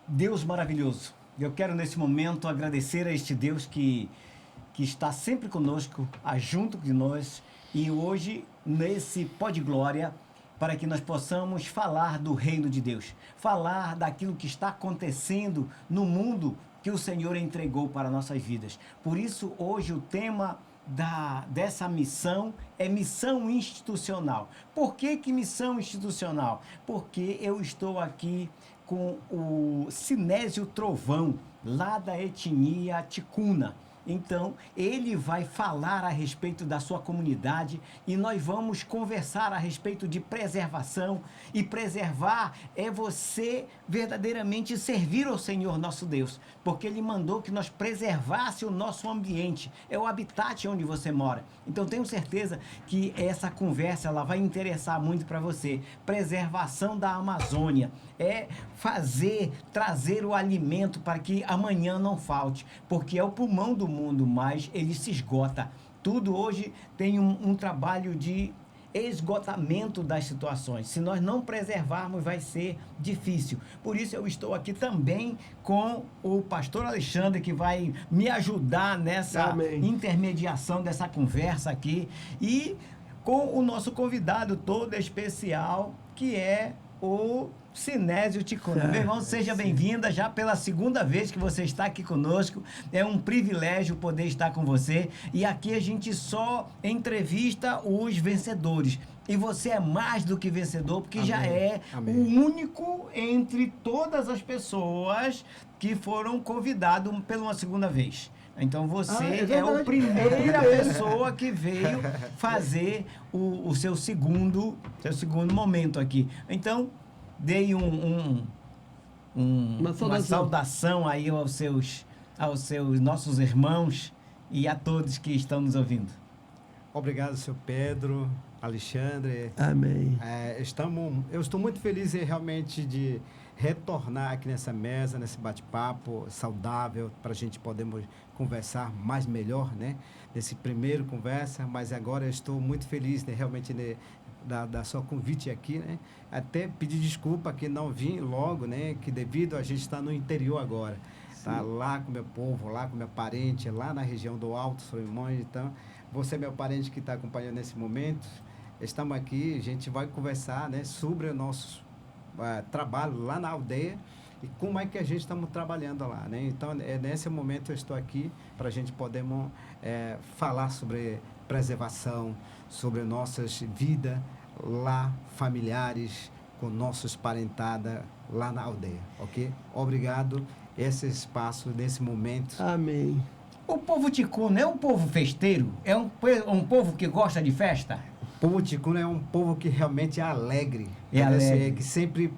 Deus maravilhoso, eu quero nesse momento agradecer a este Deus que está sempre conosco, junto de nós, e hoje nesse Pó de Glória, para que nós possamos falar do reino de Deus, falar daquilo que está acontecendo no mundo que o Senhor entregou para nossas vidas. Por isso, hoje o tema dessa missão é missão institucional. Por que missão institucional? Porque eu estou aqui com o Sinésio Trovão, lá da etnia Ticuna. Então, ele vai falar a respeito da sua comunidade e nós vamos conversar a respeito de preservação. E preservar é você verdadeiramente servir ao Senhor nosso Deus, porque Ele mandou que nós preservasse o nosso ambiente, é o habitat onde você mora. Então, tenho certeza que essa conversa ela vai interessar muito para você. Preservação da Amazônia é trazer o alimento para que amanhã não falte, porque é o pulmão do mundo, mas ele se esgota. Tudo hoje tem um trabalho de esgotamento das situações. Se nós não preservarmos, vai ser difícil. Por isso eu estou aqui também com o pastor Alexandre, que vai me ajudar nessa intermediação dessa conversa aqui, e com o nosso convidado todo especial, que é o Sinésio Ticuna. Meu irmão, seja bem-vinda já pela segunda vez que você está aqui conosco. É um privilégio poder estar com você. E aqui a gente só entrevista os vencedores. E você é mais do que vencedor, porque já é o único entre todas as pessoas que foram convidados pela uma segunda vez. Então você é a primeira pessoa que veio fazer o seu segundo momento aqui. Então, dei uma saudação aí aos seus nossos irmãos e a todos que estão nos ouvindo. Obrigado, seu Pedro, Alexandre. Amém. Eu estou muito feliz realmente de retornar aqui nessa mesa, nesse bate-papo saudável, para a gente podermos conversar mais melhor, né? Nesse primeiro conversa, mas agora eu estou muito feliz, né, realmente, né, da sua convite aqui, né? Até pedir desculpa que não vim logo, né? Que devido a gente estar no interior agora, tá lá com meu povo, lá com meu parente, lá na região do Alto Solimões. Então, você é meu parente que está acompanhando nesse momento. Estamos aqui, a gente vai conversar, né, sobre o nosso trabalho lá na aldeia e como é que a gente estamos trabalhando lá, né? Então, nesse momento eu estou aqui para a gente podermos falar sobre preservação, sobre nossas vidas lá, familiares, com nossos parentadas lá na aldeia, ok? Obrigado, esse espaço, nesse momento. Amém. O povo ticuna é um povo festeiro? É um povo que gosta de festa? O povo ticuna é um povo que realmente é alegre. Que sempre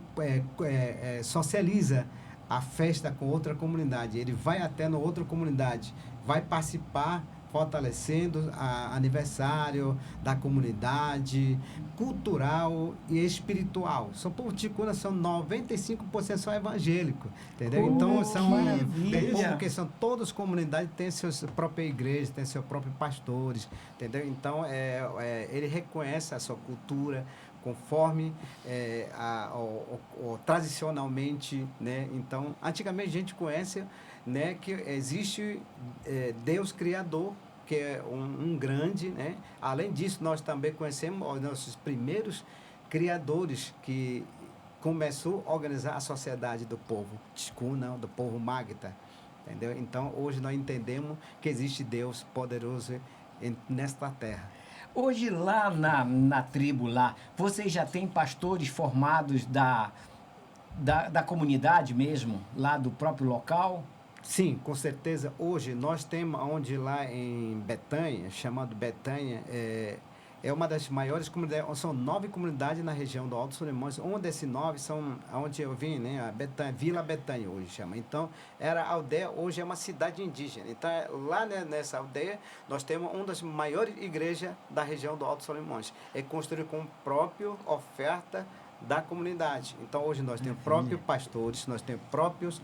socializa a festa com outra comunidade. Ele vai até na outra comunidade, vai participar, fortalecendo o aniversário da comunidade, cultural e espiritual. O povo ticuna são 95% só evangélico, entendeu? Então, são povo que são todas comunidades, têm suas próprias igrejas, têm seus próprios pastores, entendeu? Então, ele reconhece a sua cultura conforme tradicionalmente, né? Então, antigamente a gente conhece, né, que existe Deus Criador, que é um grande, né? Além disso, nós também conhecemos os nossos primeiros criadores que começou a organizar a sociedade do povo ticuna, do povo Magta, entendeu? Então, hoje nós entendemos que existe Deus poderoso nesta terra. Hoje lá na tribo lá, vocês já têm pastores formados da comunidade mesmo, lá do próprio local? Sim, com certeza. Hoje nós temos onde lá em Betânia, chamado Betânia, é uma das maiores comunidades, são 9 comunidades na região do Alto Solimões. Uma desses 9 são onde eu vim, né? A Betânia, Vila Betânia hoje chama. Então, era aldeia, hoje é uma cidade indígena. Então, lá nessa aldeia, nós temos uma das maiores igrejas da região do Alto Solimões. É construída com a própria oferta da comunidade. Então, hoje nós temos próprios pastores, nós temos próprios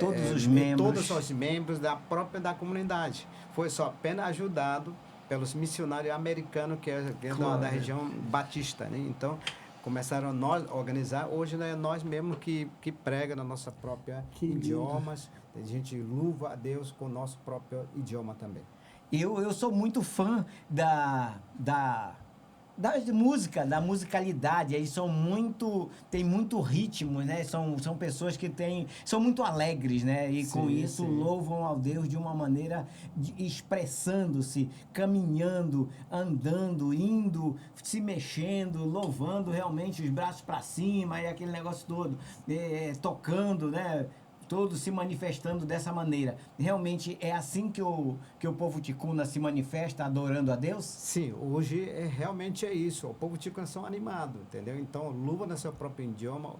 todos os membros da comunidade. Foi só apenas ajudado pelos missionários americanos, que é da região batista, né? Então, começaram a nós organizar. Hoje não é nós mesmo que prega na nossa própria idiomas. A gente louva a Deus com o nosso próprio idioma também. Eu sou muito fã da música, da musicalidade. Eles tem muito ritmo, né? São pessoas que são muito alegres, né? E com isso louvam ao Deus de uma maneira expressando-se, caminhando, andando, indo, se mexendo, louvando realmente os braços para cima e aquele negócio todo, tocando, né? Todos se manifestando dessa maneira. Realmente é assim que o povo ticuna se manifesta adorando a Deus? Sim, hoje realmente é isso. O povo ticuna são animado, entendeu? Então, luva no seu próprio idioma,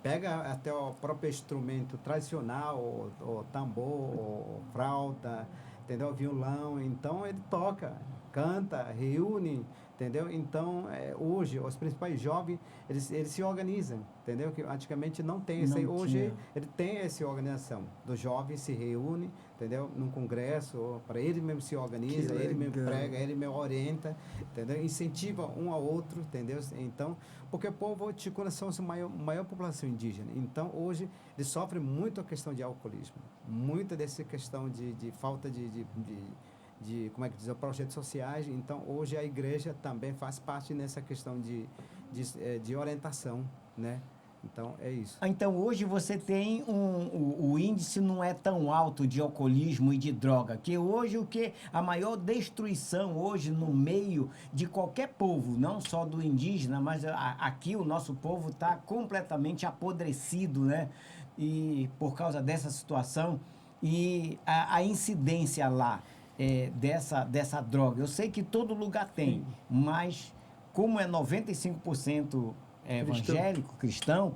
pega até o próprio instrumento tradicional, o tambor, o flauta, entendeu? Violão. Então, ele toca, canta, reúne, entendeu? Então, hoje, os principais jovens, eles se organizam, entendeu? Que antigamente não tem esse. Hoje, ele tem essa organização. Dos jovens se reúne, entendeu? Num congresso, para ele mesmo se organiza, ele mesmo prega, ele mesmo orienta, entendeu? Incentiva um ao outro, entendeu? Então, porque o povo ticuna são a maior população indígena. Então, hoje, eles sofrem muito a questão de alcoolismo, muita dessa questão de falta de como é que diz, projetos sociais. Então, hoje a igreja também faz parte nessa questão de orientação, né? Então, é isso. Então, hoje você tem o índice não é tão alto de alcoolismo e de droga, que hoje a maior destruição hoje no meio de qualquer povo, não só do indígena, mas aqui o nosso povo está completamente apodrecido, né? E por causa dessa situação e a incidência lá dessa droga. Eu sei que todo lugar tem, mas como é 95% evangélico, cristão,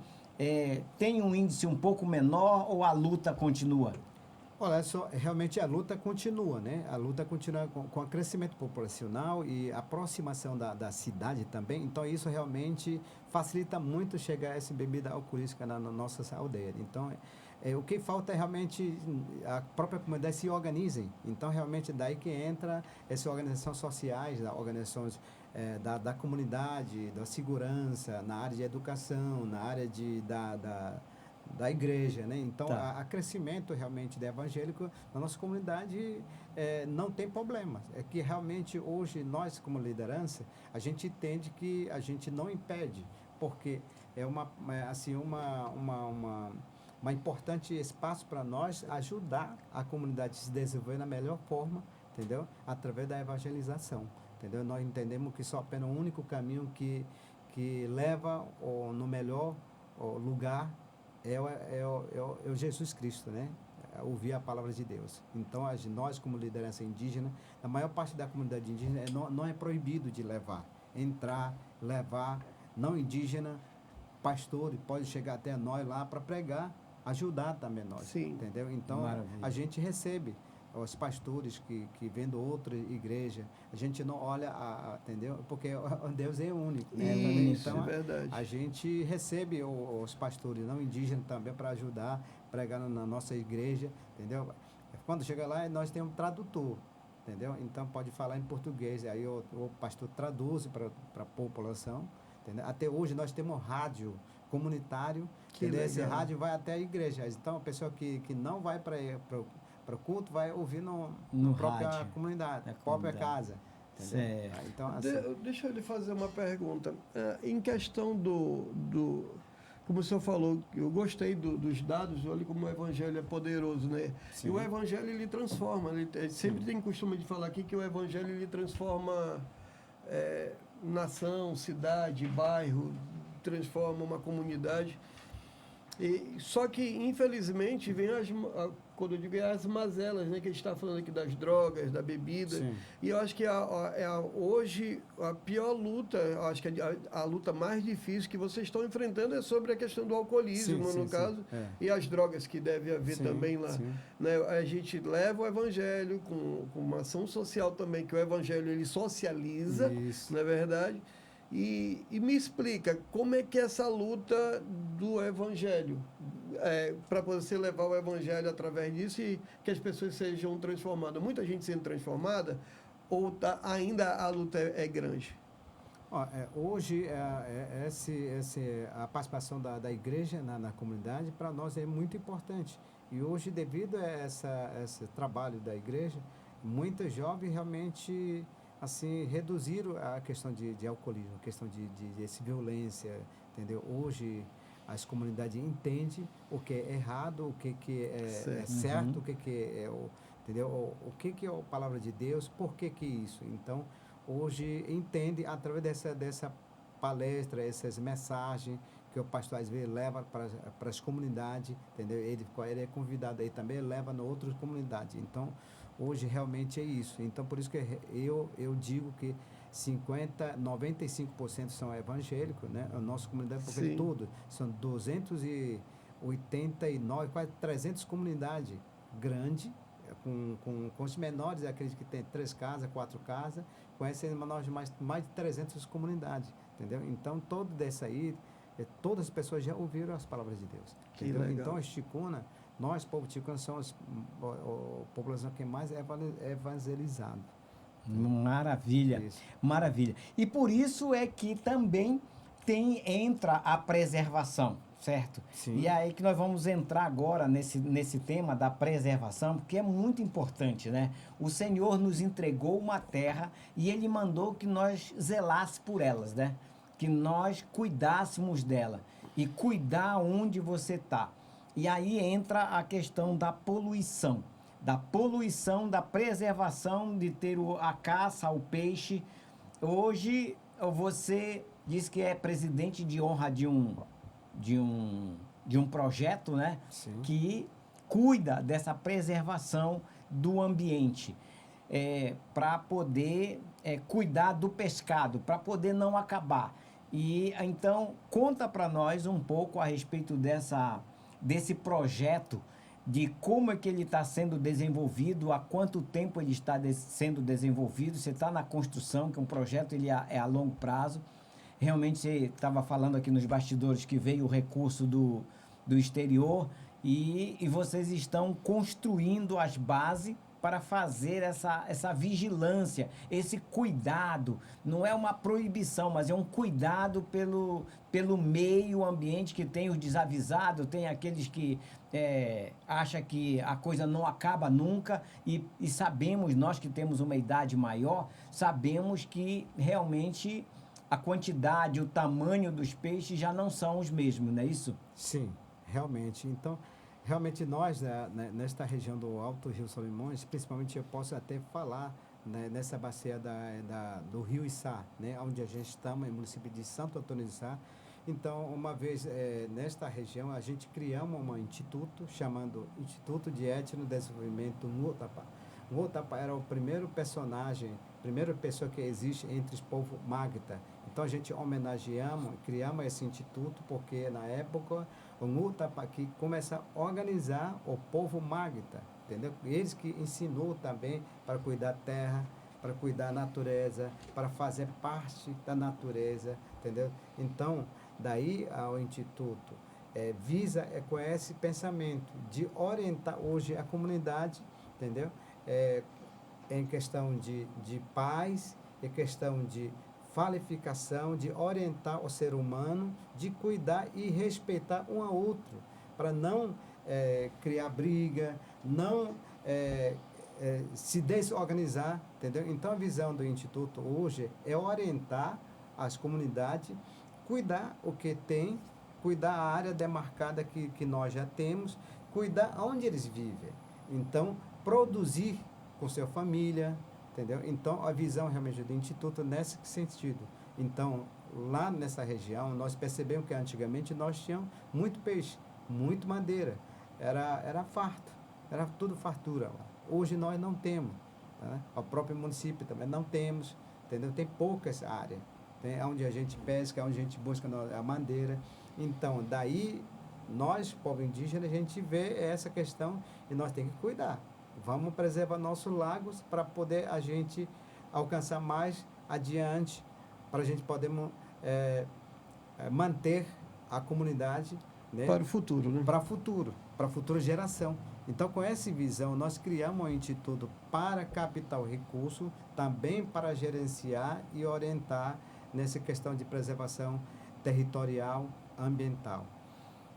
tem um índice um pouco menor ou a luta continua? Olha, realmente a luta continua, né? A luta continua com o crescimento populacional e a aproximação da cidade também. Então, isso realmente facilita muito chegar a essa bebida alcoólica na nossa aldeia. Então, o que falta é realmente a própria comunidade se organizem. Então, realmente, daí que entra essas organizações sociais, organizações da comunidade, da segurança, na área de educação, na área da igreja, né? Então, a crescimento realmente do evangélico na nossa comunidade não tem problema. É que realmente hoje nós, como liderança, a gente entende que a gente não impede, porque é uma importante espaço para nós ajudar a comunidade a se desenvolver na melhor forma, entendeu? Através da evangelização, entendeu? Nós entendemos que só apenas o único caminho que leva no melhor lugar é o Jesus Cristo, né? Ouvir a palavra de Deus. Então, nós, como liderança indígena, a maior parte da comunidade indígena não é proibido de levar, não indígena, pastores, pode chegar até nós lá para pregar, ajudar também nós. Sim. Entendeu? Então, a gente recebe os pastores que vêm de outra igreja, a gente não olha, entendeu? Porque Deus é único. Né? Isso, então, é verdade. A gente recebe os pastores não indígenas também para ajudar, pregar na nossa igreja, entendeu? Quando chega lá, nós temos um tradutor, entendeu? Então, pode falar em português, aí o pastor traduz para a população, entendeu? Até hoje, nós temos rádio comunitário, esse rádio vai até a igreja. Então, a pessoa que não vai para o culto vai ouvir na própria comunidade, na própria casa. Então, assim, deixa eu lhe fazer uma pergunta. Em questão como o senhor falou, eu gostei dos dados, olha como o evangelho é poderoso, né? Sim. E o evangelho, ele transforma, ele sempre tem costume de falar aqui que o evangelho, ele transforma nação, cidade, bairro, transforma uma comunidade. Só que, infelizmente, vem quando eu digo as mazelas, né, que a gente está falando aqui das drogas, da bebida. Sim. E eu acho que hoje a pior luta, acho que a luta mais difícil que vocês estão enfrentando é sobre a questão do alcoolismo, no caso, e as drogas que deve haver também lá. Né? A gente leva o evangelho com uma ação social também, que o evangelho ele socializa, não é verdade? E me explica, como é que é essa luta do evangelho, para você levar o evangelho através disso e que as pessoas sejam transformadas? Muita gente sendo transformada ou ainda a luta é grande? Ó, hoje, a participação da igreja na comunidade, para nós é muito importante. E hoje, devido a esse trabalho da igreja, muitos jovens realmente assim reduziram a questão de alcoolismo, a questão de violência, entendeu? Hoje, as comunidades entendem o que é errado, o que é certo, o que é entendeu? O que é a palavra de Deus, por que isso? Então, hoje entende através dessa palestra, essas mensagens que o pastor às vezes leva para as comunidades, entendeu? Ele é convidado aí também, leva em outras comunidades. Então, hoje realmente é isso. Então, por isso que eu digo que 95% são evangélicos, né? A nossa comunidade, porque tudo, são 289, quase 300 comunidades grandes, com os menores, aqueles que têm 3 casas, 4 casas, conhecem mais de 300 comunidades, entendeu? Então, todo dessa aí, todas as pessoas já ouviram as palavras de Deus. Que legal. Então, a Ticuna, nós, povo ticuna, somos a população que mais é evangelizado. Maravilha, Isso. maravilha. E por isso é que também entra a preservação, certo? Sim. E aí que nós vamos entrar agora nesse tema da preservação, porque é muito importante, né? O Senhor nos entregou uma terra e Ele mandou que nós zelássemos por elas, né? Que nós cuidássemos dela e cuidar onde você está. E aí entra a questão da poluição, da preservação, de ter a caça ao peixe. Hoje você diz que é presidente de honra de um projeto, né? Sim. Que cuida dessa preservação do ambiente, para poder cuidar do pescado, para poder não acabar. E então conta para nós um pouco a respeito desse projeto, de como é que ele está sendo desenvolvido, há quanto tempo ele está sendo desenvolvido. Você está na construção, que um projeto ele é a longo prazo. Realmente você estava falando aqui nos bastidores que veio o recurso do exterior e vocês estão construindo as bases para fazer essa vigilância, esse cuidado. Não é uma proibição, mas é um cuidado pelo meio ambiente, que tem os desavisados, tem aqueles que acham que a coisa não acaba nunca, e sabemos, nós que temos uma idade maior, sabemos que realmente a quantidade, o tamanho dos peixes já não são os mesmos, não é isso? Sim, realmente. Então, realmente nós, nesta região do Alto Rio Solimões, principalmente eu posso até falar, né, nessa bacia do Rio Içá, né, onde a gente está, no município de Santo Antônio de Içá. Então, uma vez nesta região, a gente criamos um instituto chamado Instituto de Étnico e Desenvolvimento Ngutapa. Ngutapa era o primeiro personagem, primeira pessoa que existe entre os povos Magta. Então, a gente homenageamos, criamos esse instituto, porque na época o Ngutapa que começa a organizar o povo Magta, entendeu? Eles que ensinou também para cuidar da terra, para cuidar da natureza, para fazer parte da natureza, entendeu? Então, daí ao Instituto visa com esse pensamento de orientar hoje a comunidade, entendeu? Em questão de paz, em questão de qualificação, de orientar o ser humano, de cuidar e respeitar um ao outro, para não criar briga, não se desorganizar, entendeu? Então, a visão do Instituto hoje é orientar as comunidades, cuidar o que tem, cuidar a área demarcada que nós já temos, cuidar onde eles vivem. Então, produzir com sua família, entendeu? Então, a visão realmente do Instituto nesse sentido. Então, lá nessa região, nós percebemos que antigamente nós tínhamos muito peixe, muito madeira, era farto, era tudo fartura lá. Hoje nós não temos, né? O próprio município também não temos, entendeu? Tem poucas áreas, tem onde a gente pesca, onde a gente busca a madeira. Então, daí, nós, povo indígena, a gente vê essa questão e nós temos que cuidar. Vamos preservar nossos lagos para poder a gente alcançar mais adiante, para a gente poder manter a comunidade, né? Para o futuro, né? Para a futura geração. Então, com essa visão, nós criamos um instituto para captar o recurso, também para gerenciar e orientar nessa questão de preservação territorial, ambiental.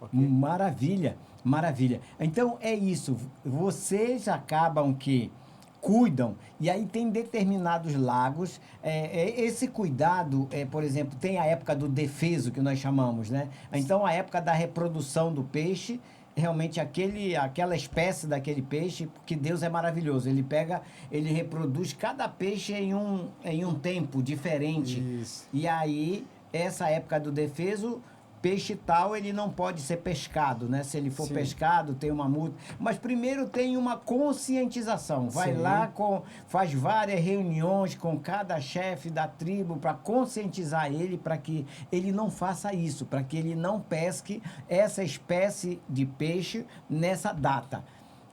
Ok? Maravilha, maravilha. Então é isso. Vocês acabam que cuidam, e aí tem determinados lagos. Esse cuidado, por exemplo, tem a época do defeso, que nós chamamos, né? Então a época da reprodução do peixe, realmente aquela espécie daquele peixe, porque Deus é maravilhoso. Ele pega, ele reproduz cada peixe em um tempo diferente. Isso. E aí, essa época do defeso, peixe tal, ele não pode ser pescado, né? Se ele for Sim. pescado, tem uma multa. Mas primeiro tem uma conscientização. Vai Sim. lá, faz várias reuniões com cada chefe da tribo para conscientizar ele, para que ele não faça isso, para que ele não pesque essa espécie de peixe nessa data.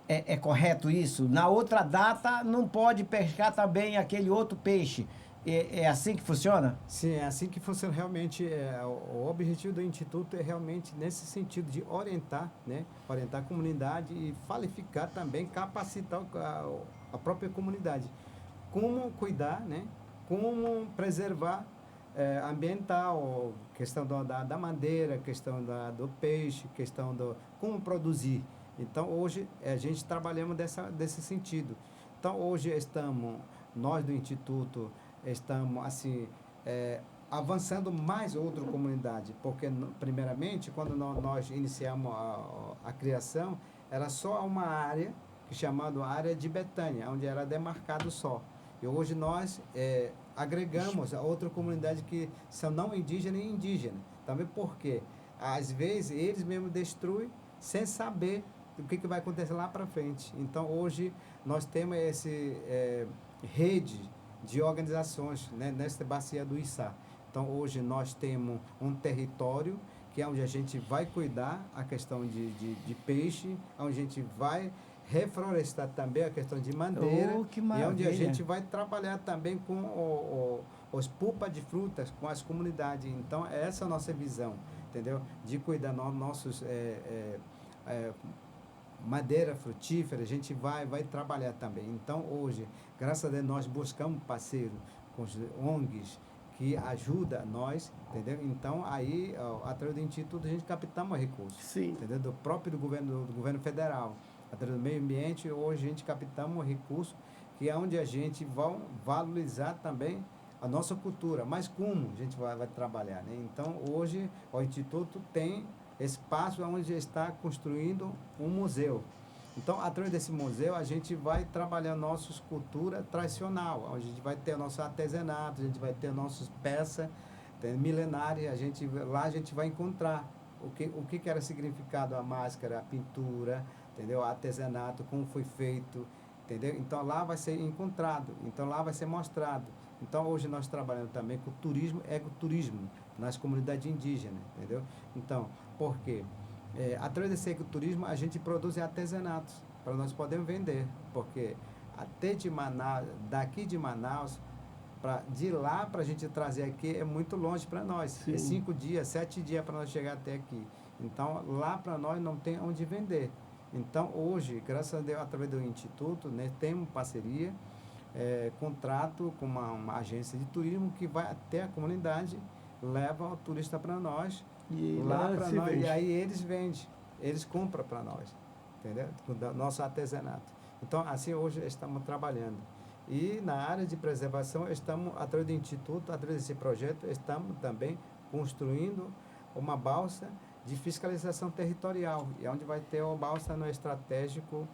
É correto isso? Na outra data, não pode pescar também aquele outro peixe. É assim que funciona? Sim, é assim que funciona realmente. O objetivo do Instituto é realmente nesse sentido de orientar, né? Orientar a comunidade e qualificar também, capacitar a própria comunidade. Como cuidar, né? Como preservar ambiental, questão da madeira, questão do peixe, questão do como produzir. Então, hoje, a gente trabalhamos desse sentido. Então, hoje nós do Instituto, estamos assim avançando mais outra comunidade, porque primeiramente quando nós iniciamos a criação era só uma área chamada área de Betânia, onde era demarcado só, e hoje nós agregamos a outra comunidade que são não indígena e indígena, também porque às vezes eles mesmos destruem sem saber o que vai acontecer lá para frente. Então hoje nós temos rede de organizações, né, nesta bacia do Içá. Então, hoje nós temos um território que é onde a gente vai cuidar a questão de peixe, onde a gente vai reflorestar também a questão de madeira, que e onde a gente vai trabalhar também com os pulpas de frutas, com as comunidades. Então, essa é a nossa visão, entendeu? De cuidar dos nossos madeira frutífera, a gente vai trabalhar também. Então, hoje, graças a Deus, nós buscamos parceiro com os ONGs que ajuda nós, entendeu? Então, aí, através do Instituto, a gente captamos recursos, Sim. entendeu? Do governo federal, através do meio ambiente, hoje a gente captamos recursos que é onde a gente vai valorizar também a nossa cultura. Mas como a gente vai trabalhar, né? Então, hoje, o Instituto tem espaço onde está construindo um museu. Então, através desse museu, a gente vai trabalhar nossa cultura tradicional, onde a gente vai ter o nosso artesanato, a gente vai ter nossas peças milenárias, lá a gente vai encontrar o que era significado a máscara, a pintura, entendeu? O artesanato, como foi feito, entendeu? Então, lá vai ser encontrado, então lá vai ser mostrado. Então, hoje nós trabalhamos também com turismo, ecoturismo, nas comunidades indígenas, entendeu? Então, por quê? Através desse ecoturismo, a gente produz artesanatos para nós podermos vender, porque até daqui de Manaus, de lá para a gente trazer aqui é muito longe para nós. Sim. É 5 dias, 7 dias para nós chegar até aqui. Então, lá para nós não tem onde vender. Então, hoje, graças a Deus, através do Instituto, né, temos parceria, contrato com uma agência de turismo que vai até a comunidade, leva o turista para nós, E lá lá para se nós, vende. e aí eles vendem, eles compram para nós, entendeu? Com o nosso artesanato. Então, assim, hoje estamos trabalhando. E na área de preservação, estamos, através do Instituto, através desse projeto, estamos também construindo uma balsa de fiscalização territorial, e onde vai ter uma balsa no estratégico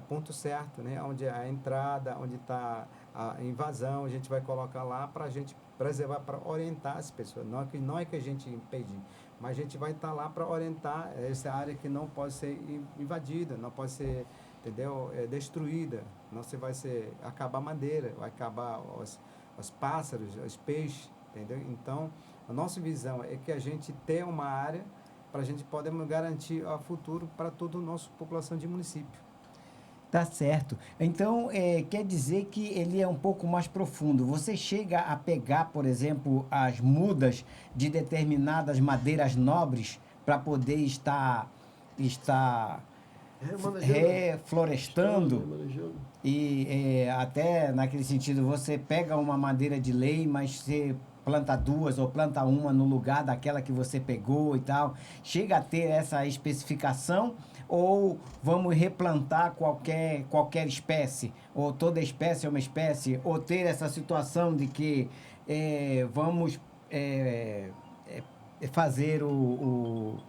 ponto certo, né? Onde a entrada, onde está a invasão, a gente vai colocar lá para a gente preservar, para orientar as pessoas. Não é que a gente impedir, mas a gente vai estar lá para orientar essa área que não pode ser invadida, não pode ser, entendeu? Destruída. Não se vai acabar a madeira, vai acabar os pássaros, os peixes, entendeu? Então, a nossa visão é que a gente tenha uma área para a gente poder garantir o futuro para toda a nossa população de município. Tá certo. Então, quer dizer que ele é um pouco mais profundo. Você chega a pegar, por exemplo, as mudas de determinadas madeiras nobres para poder estar reflorestando Remanejando. e até naquele sentido você pega uma madeira de lei, mas você planta duas ou planta uma no lugar daquela que você pegou e tal? Chega a ter essa especificação ou vamos replantar qualquer espécie? Ou toda espécie é uma espécie? Ou ter essa situação de que vamos fazer o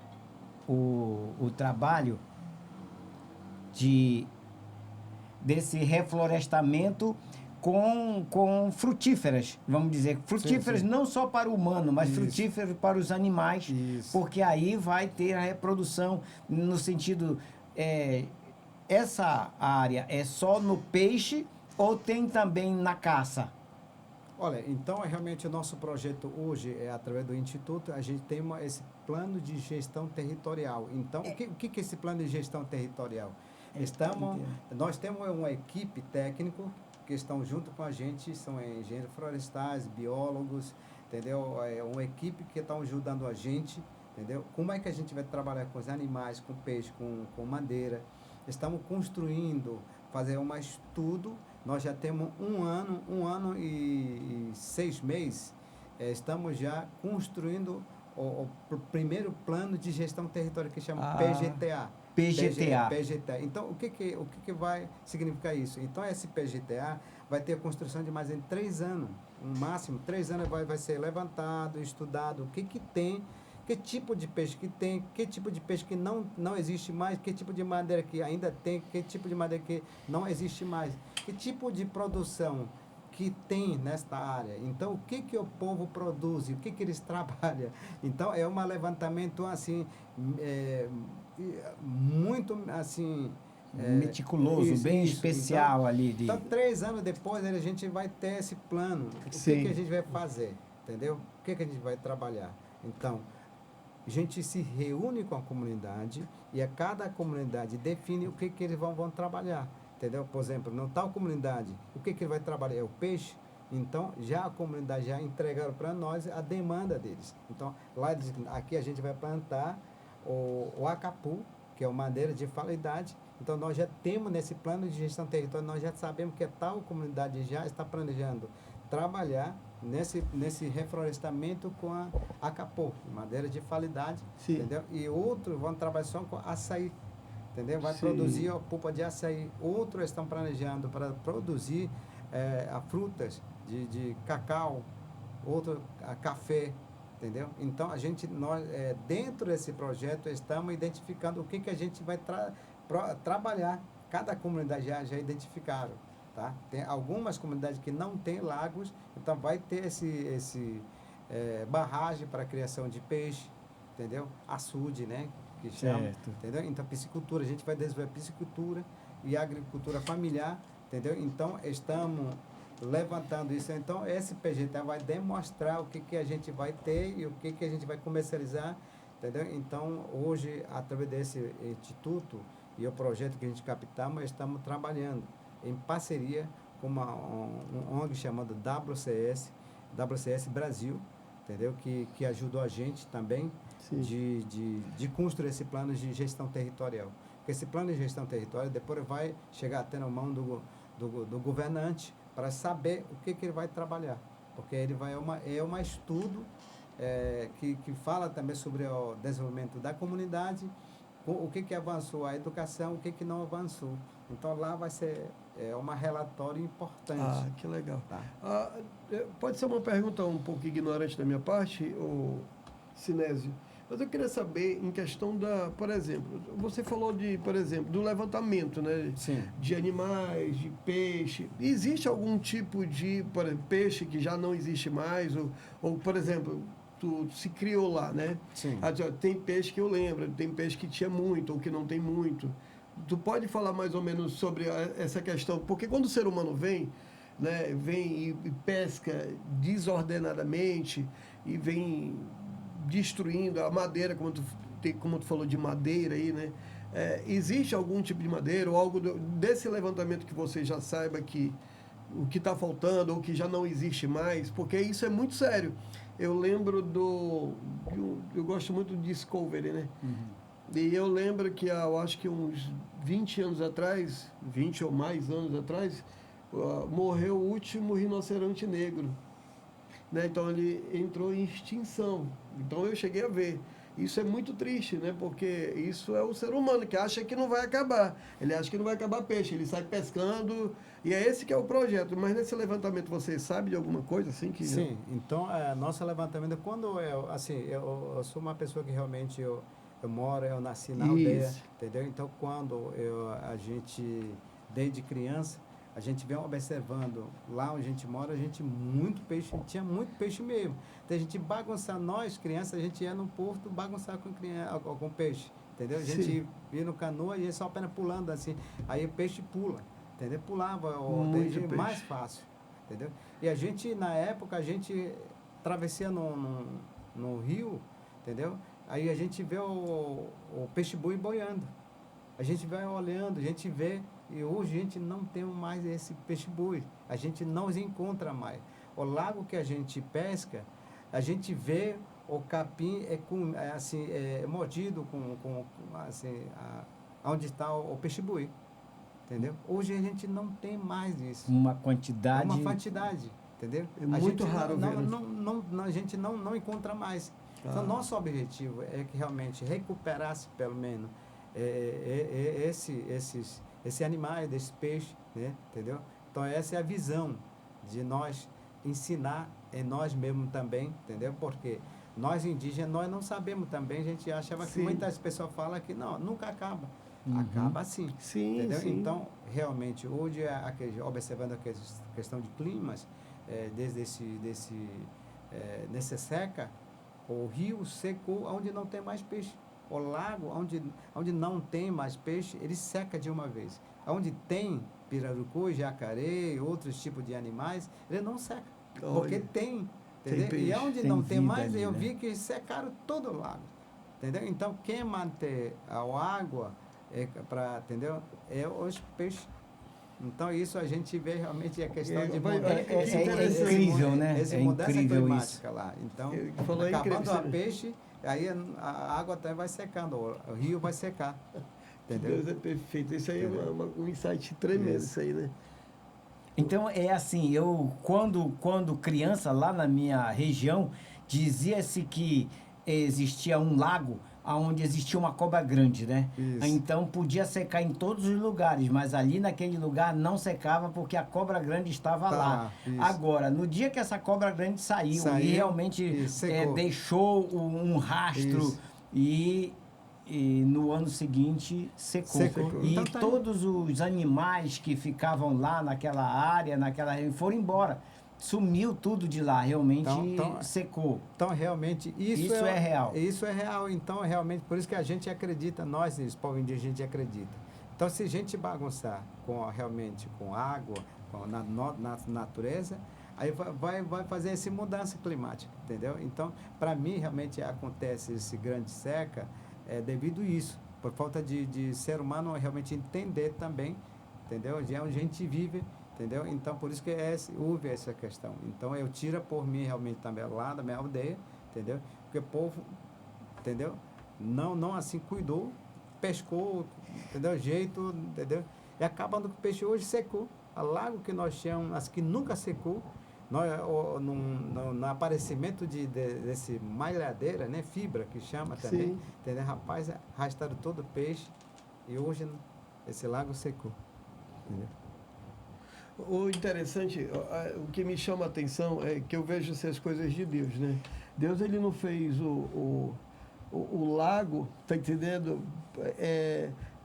trabalho desse reflorestamento com frutíferas, vamos dizer. Frutíferas sim. não só para o humano, mas Isso. frutíferas para os animais, Isso. porque aí vai ter a reprodução no sentido... essa área é só no peixe ou tem também na caça? Olha, então realmente o nosso projeto hoje é através do Instituto, a gente tem esse plano de gestão territorial. Então, o que é esse plano de gestão territorial? Nós temos uma equipe técnica que estão junto com a gente, são engenheiros florestais, biólogos, entendeu? É uma equipe que está ajudando a gente, entendeu? Como é que a gente vai trabalhar com os animais, com peixe, com madeira? Estamos construindo, fazer um estudo. Nós já temos um ano e 6 meses, estamos já construindo o primeiro plano de gestão territorial que chama PGTA. PGTA. Então, o que vai significar isso? Então, esse PGTA vai ter a construção de mais em 3 anos, no máximo 3 anos vai ser levantado, estudado, o que tem, que tipo de peixe que tem, que tipo de peixe que não existe mais, que tipo de madeira que ainda tem, que tipo de madeira que não existe mais, que tipo de produção que tem nesta área. Então, o que o povo produz, o que eles trabalham. Então, é um levantamento, assim, muito, assim... meticuloso, bem especial então, ali. Então, 3 anos depois, a gente vai ter esse plano. O que a gente vai fazer, entendeu? O que a gente vai trabalhar. Então, a gente se reúne com a comunidade e a cada comunidade define o que eles vão trabalhar, entendeu? Por exemplo, na tal comunidade, o que ele vai trabalhar? É o peixe. Então, já a comunidade já entregaram para nós a demanda deles. Então, aqui a gente vai plantar o acapu, que é uma madeira de qualidade. Então, nós já temos nesse plano de gestão territorial, nós já sabemos que a tal comunidade já está planejando trabalhar nesse reflorestamento com a acapu, madeira de qualidade, entendeu? E outros vão trabalhar só com açaí, entendeu? Vai produzir a polpa de açaí. Outros estão planejando para produzir frutas de cacau, outro café, entendeu? Então, nós dentro desse projeto, estamos identificando o que a gente vai trabalhar. Cada comunidade já identificaram. Tá? Tem algumas comunidades que não têm lagos, então vai ter esse barragem para a criação de peixe, entendeu? Açude, né? Que chama, entendeu? Então, piscicultura, a gente vai desenvolver piscicultura e agricultura familiar, entendeu? Então, estamos levantando isso. Então, esse PGTA vai demonstrar o que a gente vai ter e o que a gente vai comercializar, entendeu? Então, hoje, através desse instituto e o projeto que a gente captamos, estamos trabalhando em parceria com um ONG chamado WCS Brasil, entendeu? Que ajudou a gente também de construir esse plano de gestão territorial. Porque esse plano de gestão territorial depois vai chegar até na mão do governante para saber o que ele vai trabalhar. Porque ele é um estudo que fala também sobre o desenvolvimento da comunidade, o que avançou a educação, o que não avançou. Então, lá vai ser um relatório importante. Ah, que legal. Tá. Pode ser uma pergunta um pouco ignorante da minha parte, ô Sinésio, mas eu queria saber em questão por exemplo, você falou por exemplo, do levantamento, né? Sim. De animais, de peixe. Existe algum tipo de, por exemplo, peixe que já não existe mais? Ou por exemplo, tu se criou lá, né? Sim. Tem peixe que eu lembro, tem peixe que tinha muito ou que não tem muito. Tu pode falar mais ou menos sobre essa questão? Porque quando o ser humano vem, né, vem e pesca desordenadamente e vem destruindo a madeira, como tu falou de madeira aí, né? Existe algum tipo de madeira ou algo desse levantamento que você já saiba que o que está faltando ou que já não existe mais? Porque isso é muito sério. Eu lembro eu gosto muito do Discovery, né? Uhum. E eu lembro que eu acho que uns 20 anos atrás, 20 ou mais anos atrás, morreu o último rinoceronte negro. né? Então ele entrou em extinção. Então eu cheguei a ver. Isso é muito triste, né? Porque isso é o ser humano que acha que não vai acabar. Ele acha que não vai acabar peixe, ele sai pescando, e é esse que é o projeto. Mas nesse levantamento você sabe de alguma coisa assim que... Sim, então nosso levantamento, quando eu sou uma pessoa que realmente eu moro, eu nasci na aldeia, entendeu? Então quando a gente, desde criança, a gente vem observando lá onde a gente mora, a gente tinha muito peixe mesmo. Então a gente bagunçar, nós crianças, a gente ia no porto bagunçar com peixe, entendeu? A gente ia no canoa e ia só apenas pulando assim, aí o peixe pula, entendeu? Pulava, mais fácil, entendeu? E a gente, na época, a gente travessia no rio, entendeu? Aí a gente vê o peixe-boi boiando. A gente vai olhando, a gente vê, e hoje a gente não tem mais esse peixe-boi. A gente não os encontra mais. O lago que a gente pesca, a gente vê o capim mordido onde está o peixe-boi. Entendeu? Hoje a gente não tem mais isso. Uma quantidade... entendeu? É muito raro ver. A gente não encontra mais. Então, nosso objetivo é que realmente recuperasse, pelo menos, esses animais, desses peixes, né? Entendeu? Então, essa é a visão de nós ensinar em nós mesmos também, entendeu? Porque nós indígenas, nós não sabemos também, a gente achava que muitas pessoas falam que não, nunca acaba. Acaba sim. Sim, entendeu? sim. Então, realmente, hoje, observando a questão de climas, nessa seca, o rio secou onde não tem mais peixe. O lago, onde não tem mais peixe, ele seca de uma vez. Onde tem pirarucu, jacaré, outros tipos de animais, ele não seca. Porque tem, entendeu? Tem E onde tem não tem vida mais, ali, eu né? vi que secaram todo o lago. Entendeu? Então, quem mantém a água, entendeu? É os peixes. Então, isso a gente vê realmente a questão de É incrível, né? Essa É mudança incrível climática lá. Então, falou acabando a peixe, aí a água até vai secando, o rio vai secar. Entendeu? Deus é perfeito. Isso aí é um insight tremendo, isso aí, né? Então, é assim, eu, quando criança, lá na minha região, dizia-se que existia um lago onde existia uma cobra grande, né? Isso. Então, podia secar em todos os lugares, mas ali naquele lugar não secava porque a cobra grande estava lá. Isso. Agora, no dia que essa cobra grande saiu e realmente deixou um rastro Isso. e no ano seguinte secou. E Então, tá aí. todos os animais que ficavam lá naquela área, foram embora. Sumiu tudo de lá, realmente secou. Então, realmente, isso é real. Isso é real. Então, realmente, por isso que a gente acredita, nós, os povos indígenas, a gente acredita. Então, se a gente bagunçar realmente com água, na natureza, aí vai fazer essa mudança climática, entendeu? Então, para mim, realmente acontece esse grande seca devido a isso, por falta de ser humano realmente entender também, entendeu? De onde a gente vive, entendeu? Então, por isso que houve essa questão. Então, eu tiro por mim realmente também lá da minha aldeia, entendeu? Porque o povo, entendeu? Não assim cuidou, pescou, entendeu? Jeito, entendeu? E acabando que o peixe hoje secou. A lago que nós tínhamos, as que nunca secou, no aparecimento desse malhadeira, né? Fibra, que chama também, Sim. entendeu? Rapaz, arrastaram todo o peixe e hoje esse lago secou, entendeu? O interessante, o que me chama a atenção é que eu vejo essas coisas de Deus, né? Deus, ele não fez o lago, tá entendendo?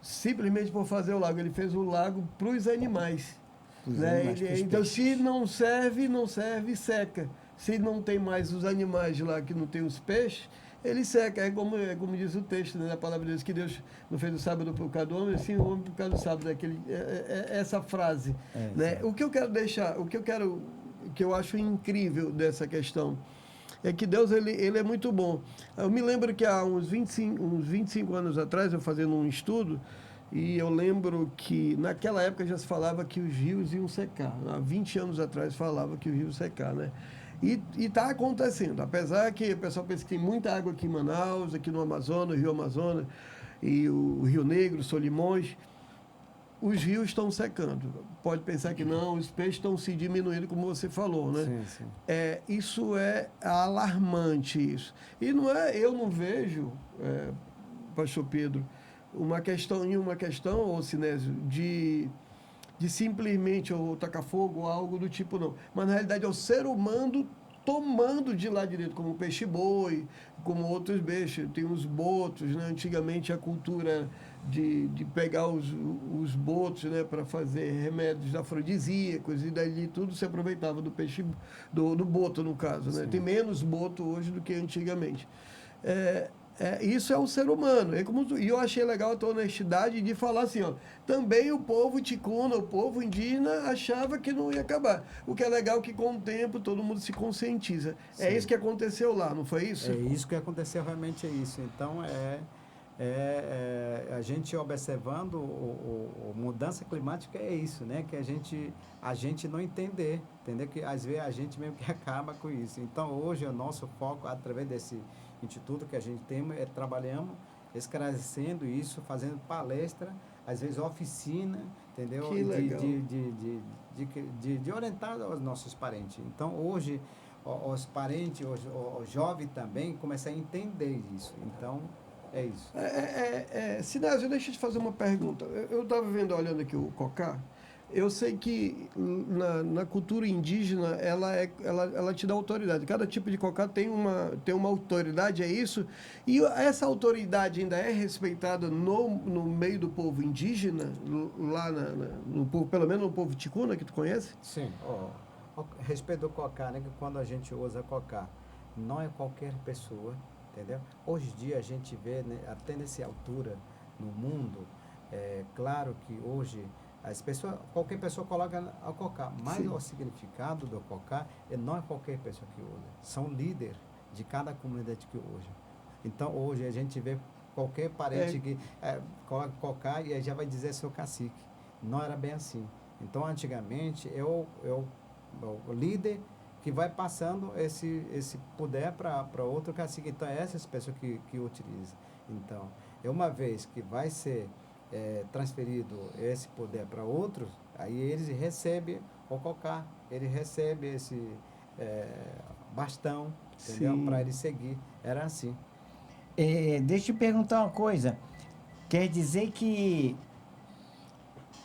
Simplesmente por fazer o lago, ele fez o lago para os animais. Né? Então, se não serve, seca. Se não tem mais os animais lá que não tem os peixes, ele seca. É como diz o texto, né, da palavra de Deus, que Deus não fez o sábado por causa do homem, sim o homem por causa do sábado. Essa frase. Né? O que eu quero deixar, que eu acho incrível dessa questão, é que Deus, ele é muito bom. Eu me lembro que há uns 25 anos atrás, eu fazendo um estudo, e eu lembro que naquela época já se falava que os rios iam secar. Há 20 anos atrás falava que os rios iam secar, né? E está acontecendo. Apesar que o pessoal pensa que tem muita água aqui em Manaus, aqui no Amazonas, Rio Amazonas, e o Rio Negro, Solimões. os rios estão secando. Pode pensar que não, os peixes estão se diminuindo, como você falou, né? Sim, sim. Isso é alarmante, isso. E não é, eu não vejo, pastor Pedro, uma questão, ô Sinésio, de simplesmente ou tacar fogo ou algo do tipo, não. Mas, na realidade, é o ser humano tomando de lá direito, como o peixe-boi, como outros peixes. Tem os botos, né? Antigamente, a cultura de pegar os botos, né? Para fazer remédios afrodisíacos, e dali tudo se aproveitava do peixe, do boto, no caso, né? Sim. Tem menos boto hoje do que antigamente. Isso é o ser humano. E eu achei legal a tua honestidade de falar assim, ó, também o povo ticuna, o povo indígena achava que não ia acabar. O que é legal que com o tempo todo mundo se conscientiza. Sim. É isso que aconteceu lá, não foi isso? É isso que aconteceu, realmente é isso. Então, a gente observando a mudança climática é isso, né? Que a gente não entender que às vezes a gente mesmo que acaba com isso. Então, hoje o nosso foco, através desse instituto que a gente tem, trabalhamos esclarecendo isso, fazendo palestra, às vezes oficina, entendeu? Que legal. De orientar os nossos parentes. Então, hoje, os parentes, os jovens também começam a entender isso. Então, é isso. Sinésio, deixa eu te fazer uma pergunta. Eu estava olhando aqui o cocá. Eu sei que na cultura indígena ela te dá autoridade. Cada tipo de cocá tem uma autoridade, é isso? E essa autoridade ainda é respeitada no meio do povo indígena, lá no povo, pelo menos no povo ticuna, que tu conhece? Sim. Respeito do cocá, né? Que quando a gente usa cocá, não é qualquer pessoa, entendeu? Hoje em dia a gente vê, né, até nessa altura no mundo, claro que hoje qualquer pessoa coloca a cocá, mas Sim. o significado do cocá não é qualquer pessoa que usa, são líderes de cada comunidade que usa. Então hoje a gente vê qualquer parente que coloca cocá e aí já vai dizer seu cacique. Não era bem assim. Então antigamente o líder que vai passando esse poder para outro cacique. Então, é essas pessoas que utilizam. Então, uma vez que vai ser transferido esse poder para outros, aí eles recebem o cocá, ele recebe esse bastão, entendeu? Para ele seguir. Era assim. Deixa eu te perguntar uma coisa. Quer dizer que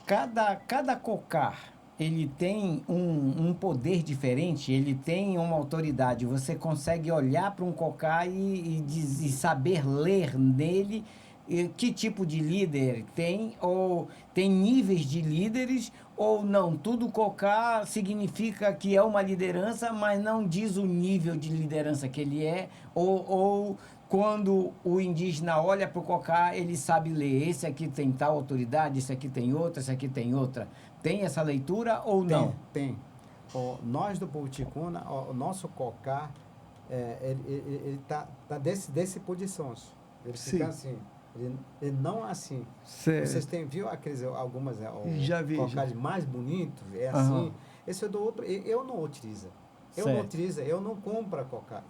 cada cocar ele tem um poder diferente, ele tem uma autoridade. Você consegue olhar para um cocá e saber ler nele que tipo de líder tem, ou tem níveis de líderes, ou não. Tudo cocá significa que é uma liderança, mas não diz o nível de liderança que ele é, ou quando o indígena olha para o cocá, ele sabe ler. Esse aqui tem tal autoridade, esse aqui tem outra, esse aqui tem outra. Tem essa leitura ou não? Tem. Nós do povo ticuna, o nosso cocá, ele tá desse posições. Ele fica assim. Ele não assim. Certo. Vocês têm viu algumas já vi, cocás mais bonitos? É assim. Esse é do outro. Eu não utilizo. Eu não compro cocá.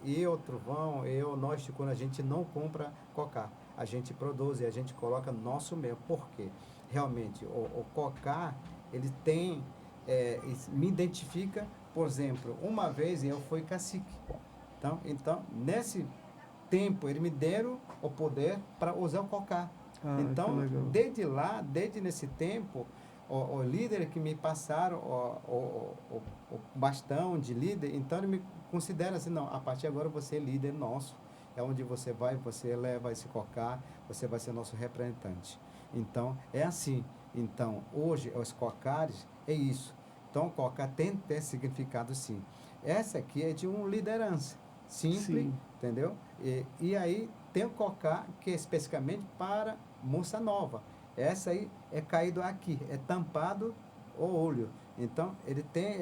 Trovão, nós ticuna, a gente não compra cocá. A gente produz e a gente coloca no nosso meio. Por quê? Realmente, o cocá, ele tem, me identifica, por exemplo, uma vez eu fui cacique. Então, nesse tempo, eles me deram o poder para usar o cocá. Então, desde nesse tempo, o líder que me passaram o bastão de líder, então ele me considera assim, não, a partir de agora você é líder nosso, é onde você vai, você leva esse cocá, você vai ser nosso representante. Então, é assim. Então, hoje, os cocares, é isso. Então, o cocá tem significado, sim. Essa aqui é de uma liderança simples, sim. Entendeu? E aí, tem o cocá, que é especificamente para moça nova. Essa aí é caído aqui, é tampado o olho. Então, ele tem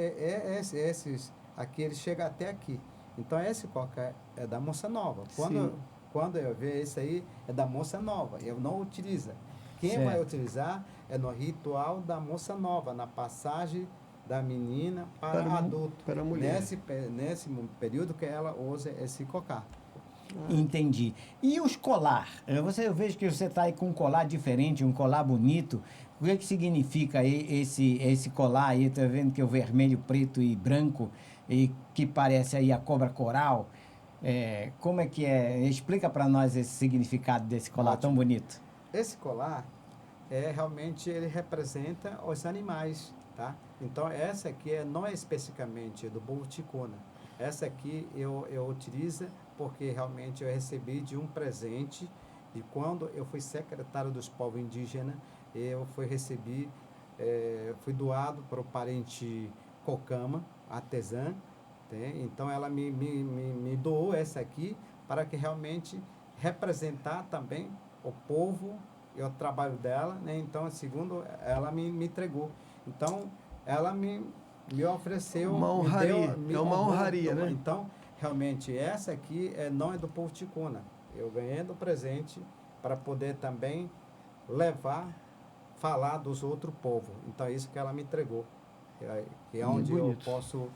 esses aqui, ele chega até aqui. Então, esse cocá é da moça nova. Quando eu ver esse aí, é da moça nova. Eu não utilizo. Quem vai utilizar é no ritual da moça nova, na passagem da menina para adulto. Para a mulher. Nesse período que ela usa esse cocá. Entendi. E os colar? Eu vejo que você está aí com um colar diferente, um colar bonito. O que significa esse colar aí? Estou vendo que é o vermelho, preto e branco, e que parece aí a cobra coral. Como é que é? Explica para nós esse significado desse colar tão bonito. Esse colar, realmente, ele representa os animais, tá? Então, essa aqui não é especificamente do povo ticuna. Essa aqui eu utilizo porque realmente eu recebi de um presente e quando eu fui secretário dos povos indígenas, fui doado para o parente Cocama, artesã, então ela me doou essa aqui para que realmente representar também o povo e o trabalho dela, né? Então, segundo ela me entregou. Então, ela me ofereceu... Uma honraria, uma honraria, né? Então, realmente, essa aqui não é do povo ticuna. Eu ganhei do presente para poder também falar dos outros povos. Então, é isso que ela me entregou. Que é onde eu posso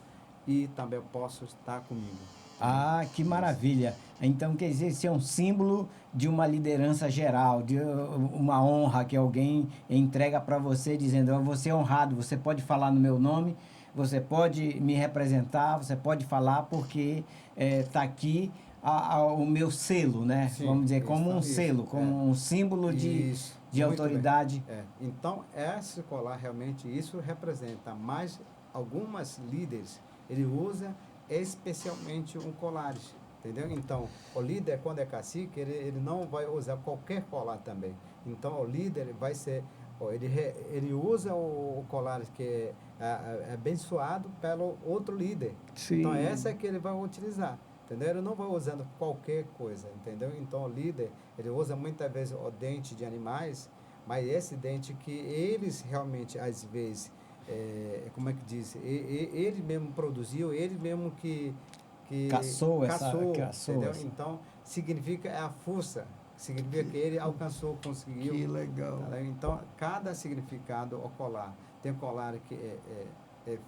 ir, também eu posso estar comigo. Ah, que maravilha! Então, quer dizer, esse é um símbolo de uma liderança geral, de uma honra que alguém entrega para você, dizendo, eu vou ser honrado, você pode falar no meu nome, você pode me representar, você pode falar, porque está aqui o meu selo, né? Sim, vamos dizer, como um selo, como um símbolo de autoridade. Então, esse colar, realmente, isso representa, mas algumas líderes, ele usa especialmente um colares, entendeu? Então, o líder, quando é cacique, ele não vai usar qualquer colar também. Então, o líder vai ser, ele usa o colar que é abençoado pelo outro líder. Sim. Então, essa é que ele vai utilizar, entendeu? Ele não vai usando qualquer coisa, entendeu? Então, o líder, ele usa muitas vezes o dente de animais, mas esse dente que eles realmente, às vezes, como é que diz? Ele mesmo produziu, ele mesmo que caçou, entendeu? Então, significa a força, significa que ele alcançou, conseguiu. Que legal. Tá? Então, cada significado o colar. Tem colar que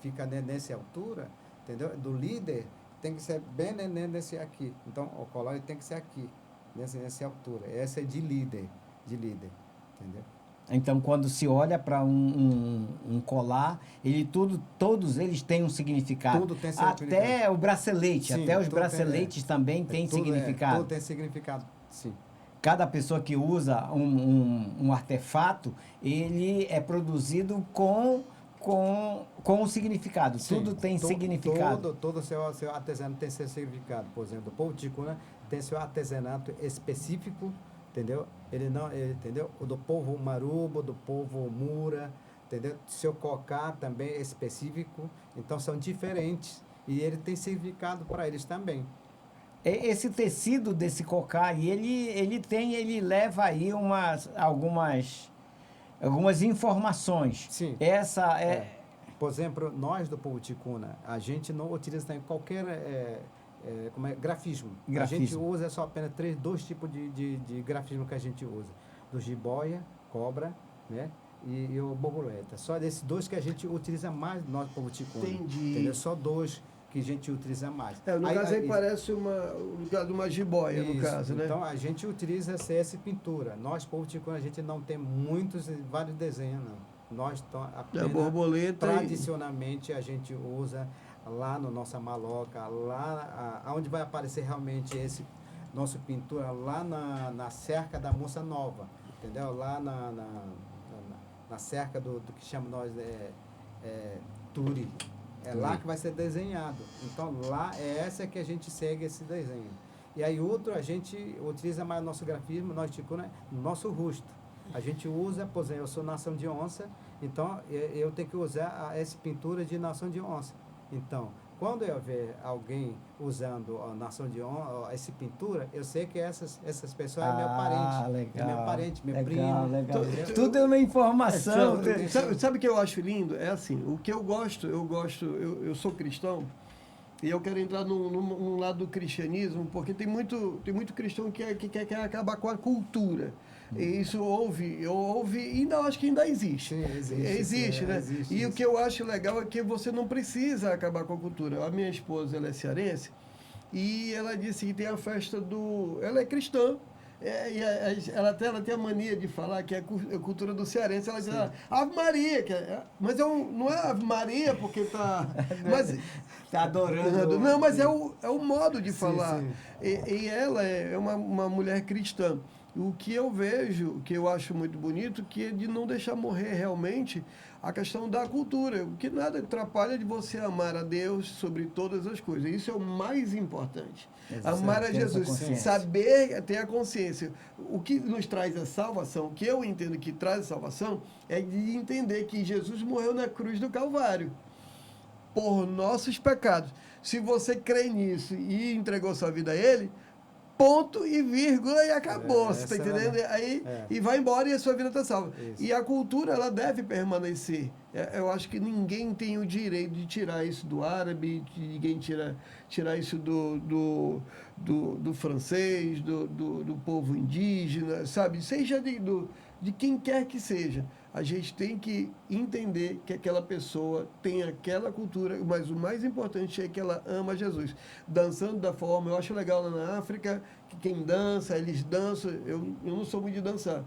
fica nessa altura, entendeu? Do líder tem que ser bem nesse aqui. Então, o colar tem que ser aqui, nessa altura. Essa é de líder, entendeu? Então, quando se olha para um colar, todos eles têm um significado. Tudo tem significado. Até o bracelete, Sim, até os braceletes também têm significado. Tudo tem significado, sim. Cada pessoa que usa um artefato, ele é produzido com um significado. Sim, tudo tem significado. Todo seu artesanato tem seu significado. Por exemplo, o povo ticuna tem seu artesanato específico, entendeu? Entendeu? O do povo marubo, do povo mura, entendeu? Seu cocá também é específico, então são diferentes e ele tem significado para eles também. Esse tecido desse cocá, ele leva aí algumas informações. Sim. Por exemplo, nós do povo ticuna, a gente não utiliza também qualquer grafismo. A gente usa só apenas dois tipos de grafismo que a gente usa. Do jiboia, cobra, né? E o borboleta. Só desses dois que a gente utiliza mais no nosso povo ticuna. Entendi. Entendeu? Só dois que a gente utiliza mais. No caso aí parece o lugar de uma jiboia, no caso, né? Então, a gente utiliza essa pintura. Nós, povo ticuna, a gente não tem vários desenhos, não. Nós apenas, borboleta tradicionalmente, a gente usa lá na nossa maloca, lá onde vai aparecer realmente esse nosso pintura, lá na cerca da Moça Nova, entendeu? Lá na cerca do que chamamos nós Turi. Lá que vai ser desenhado. Então, lá essa que a gente segue esse desenho. E aí, outro, a gente utiliza mais o nosso grafismo, nós ticuna, no nosso rosto. A gente usa, por exemplo, eu sou nação de onça, então eu tenho que usar essa pintura de nação de onça. Então, quando eu ver alguém usando a nação de onça, essa pintura, eu sei que essas pessoas é meu parente. Legal, é meu parente, meu primo. Legal. Tudo é uma informação. Sabe o que eu acho lindo? É assim, o que eu sou cristão, e eu quero entrar num lado do cristianismo, porque tem muito cristão que quer acabar com a cultura. E isso houve e ainda acho que ainda existe. Sim, existe, né? Existe, e o que eu acho legal é que você não precisa acabar com a cultura. A minha esposa, ela é cearense, e ela disse que tem a festa do... Ela é cristã, ela tem a mania de falar que é a cultura do cearense. Ela diz, Ave Maria, mas não é Ave Maria porque está... Está adorando. Não, mas é o modo de falar. sim. E ela é uma mulher cristã. O que eu vejo, que eu acho muito bonito, que é de não deixar morrer realmente a questão da cultura. O que nada atrapalha de você amar a Deus sobre todas as coisas. Isso é o mais importante. Exato. Amar a Ter essa Jesus, consciência. saber, ter a consciência. O que nos traz a salvação, o que eu entendo que traz a salvação, é de entender que Jesus morreu na cruz do Calvário por nossos pecados. Se você crê nisso e entregou sua vida a Ele, ponto e vírgula e acabou, você está entendendo? E vai embora e a sua vida está salva. Isso. E a cultura, ela deve permanecer. Eu acho que ninguém tem o direito de tirar isso do árabe, ninguém tirar isso do francês, do povo indígena, sabe? Seja de quem quer que seja. A gente tem que entender que aquela pessoa tem aquela cultura, mas o mais importante é que ela ama Jesus. Dançando da forma, eu acho legal lá na África, que quem dança, eles dançam, eu não sou muito de dançar,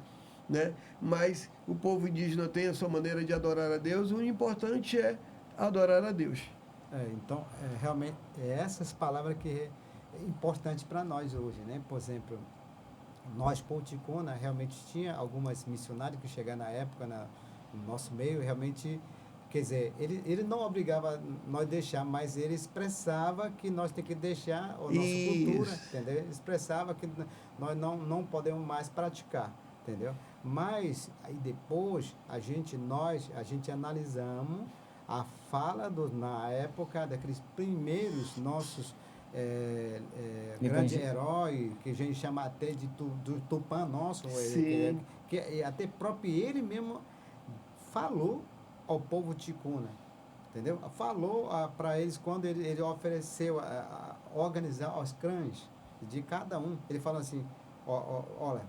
né? Mas o povo indígena tem a sua maneira de adorar a Deus, o importante é adorar a Deus. Então, realmente, essas palavras que é importante para nós hoje, né? Por exemplo, nós, Povo Ticuna, realmente tinha algumas missionárias que chegaram na época no nosso meio, realmente, quer dizer, ele não obrigava nós a deixar, mas ele expressava que nós temos que deixar a nossa cultura, entendeu? Ele expressava que nós não podemos mais praticar, entendeu? Mas, aí depois, a gente analisamos a fala na época daqueles primeiros nossos grande herói, que a gente chama até do Tupã nosso, que até próprio ele mesmo falou ao povo ticuna, entendeu? Falou para eles quando ele ofereceu a organizar os clãs de cada um. Ele fala assim, olha,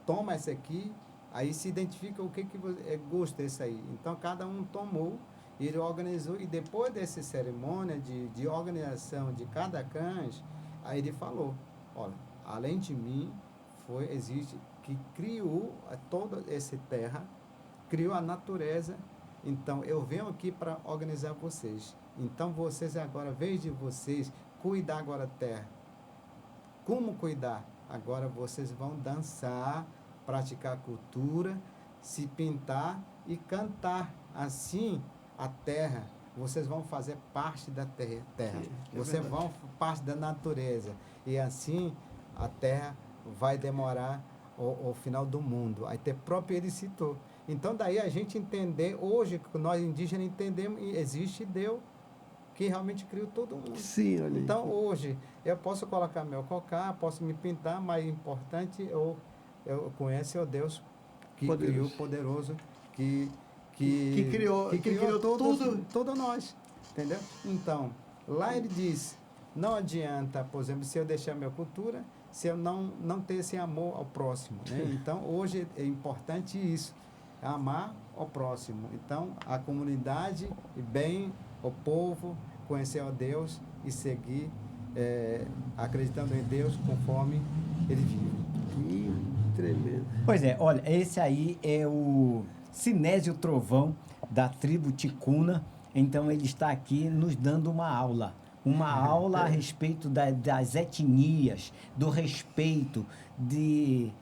toma esse aqui, aí se identifica o que gosta desse aí. Então cada um tomou. Ele organizou, e depois dessa cerimônia de organização de cada clã, aí ele falou, olha, além de mim, existe que criou toda essa terra, criou a natureza, então eu venho aqui para organizar vocês. Então vocês agora, vez de vocês cuidar agora da terra, como cuidar? Agora vocês vão dançar, praticar cultura, se pintar e cantar, assim a terra, vocês vão fazer parte da terra. Vocês vão parte da natureza. E assim a terra vai demorar o final do mundo. Aí até próprio ele citou. Então daí a gente entender, hoje nós indígenas entendemos que existe Deus que realmente criou todo mundo. Sim, olha. Então hoje eu posso colocar meu cocá, posso me pintar, mas o importante eu conheço o Deus que criou, poderoso, que criou tudo nós, entendeu? Então, lá ele diz, não adianta, por exemplo, se eu deixar minha cultura, se eu não ter esse amor ao próximo, né? Então, hoje é importante isso, amar ao próximo. Então, a comunidade e bem o povo, conhecer a Deus e seguir acreditando em Deus conforme ele vive. Tremendo. Pois é, olha, esse aí é o Sinésio Trovão, da tribo Ticuna. Então ele está aqui nos dando uma aula a respeito das etnias, do respeito de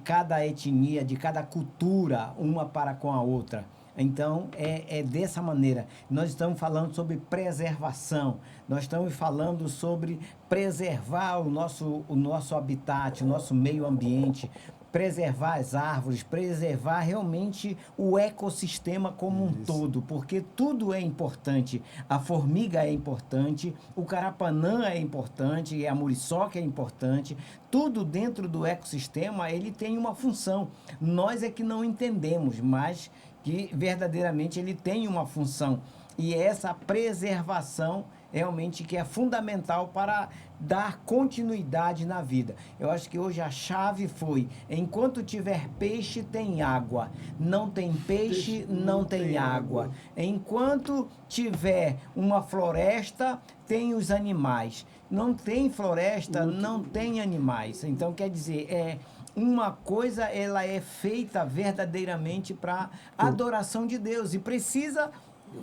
cada etnia, de cada cultura, uma para com a outra. Então, é dessa maneira. Nós estamos falando sobre preservação, nós estamos falando sobre preservar o nosso habitat, o nosso meio ambiente, preservar as árvores, preservar realmente o ecossistema como um todo, porque tudo é importante. A formiga é importante, o carapanã é importante, a muriçoca é importante. Tudo dentro do ecossistema, ele tem uma função. Nós é que não entendemos, mas que verdadeiramente ele tem uma função. E essa preservação realmente que é fundamental para dar continuidade na vida. Eu acho que hoje a chave foi, enquanto tiver peixe, tem água. Não tem peixe, não tem água. Enquanto tiver uma floresta, tem os animais. Não tem floresta, não tem animais. Então, quer dizer, uma coisa, ela é feita verdadeiramente para adoração de Deus e precisa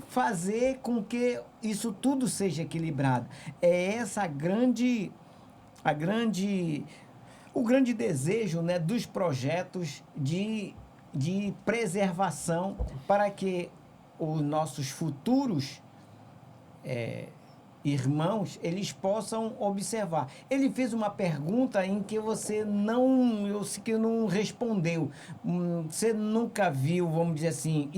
fazer com que isso tudo seja equilibrado. É essa o grande desejo, né, dos projetos de preservação para que os nossos futuros irmãos, eles possam observar. Ele fez uma pergunta em que você não respondeu. Você nunca viu, vamos dizer assim,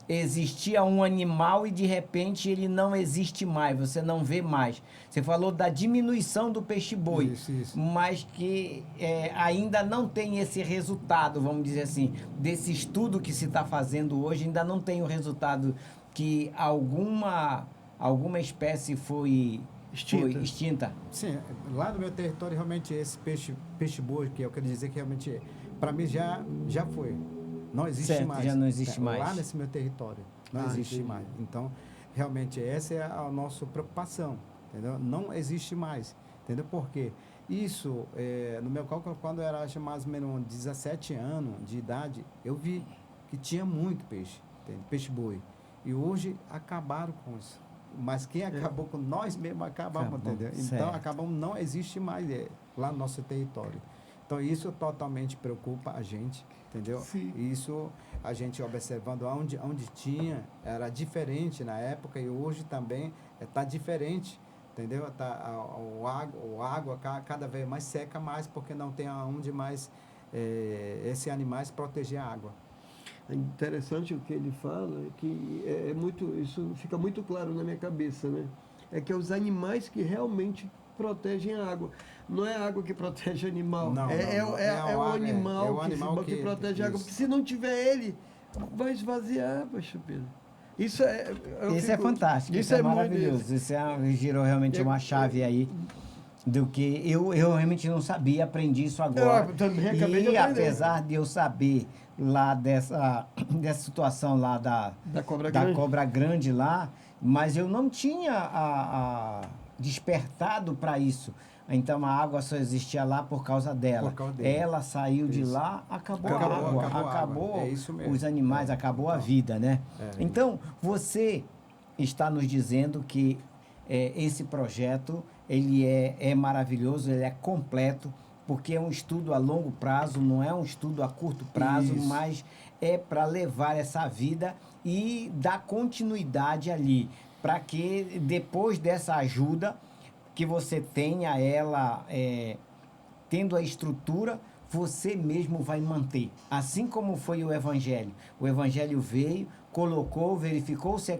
existia um animal e de repente ele não existe mais, você não vê mais. Você falou da diminuição do peixe-boi, Isso. mas que ainda não tem esse resultado, vamos dizer assim, desse estudo que se está fazendo hoje, ainda não tem o resultado que alguma espécie foi extinta. Sim, lá no meu território, realmente, esse peixe-boi, que eu quero dizer que realmente, para mim, já foi. Não existe Certo, mais. já não existe mais. Lá nesse meu território, não existe entendi. mais. Então, realmente, essa é a nossa preocupação, entendeu? Não existe mais, entendeu? Por quê? Isso, no meu cálculo, quando eu era mais ou menos 17 anos de idade, eu vi que tinha muito peixe, entende? Peixe-boi. E hoje acabaram com isso. Mas quem acabou com nós mesmos acabamos, entendeu? Certo. Então, acabamos, não existe mais lá no nosso território. Então, isso totalmente preocupa a gente, entendeu? Sim. Isso, a gente observando onde tinha, era diferente na época e hoje também está diferente, entendeu? O água cada vez mais seca mais porque não tem aonde mais esses animais proteger a água. É interessante o que ele fala, que isso fica muito claro na minha cabeça, né? É que é os animais que realmente protegem a água. Não é a água que protege o animal. Não, é o animal que protege a água. isso. Porque se não tiver ele, vai esvaziar, poxa Pedro. Isso é Fantástico, isso é maravilhoso. Isso girou realmente uma chave aí do que eu realmente não sabia, aprendi isso agora. Eu também acabei de e aprender. apesar de eu saber lá dessa situação lá da cobra grande lá, mas eu não tinha despertado para isso. Então a água só existia lá por causa dela. Ela saiu de lá, acabou a água, acabou É isso mesmo. os animais, acabou a vida, né? Então, você está nos dizendo que esse projeto ele é maravilhoso, ele é completo, porque é um estudo a longo prazo, não é um estudo a curto prazo, Isso. mas é para levar essa vida e dar continuidade ali, para que depois dessa ajuda que você tenha ela tendo a estrutura, você mesmo vai manter. Assim como foi o Evangelho. O Evangelho veio, colocou, verificou se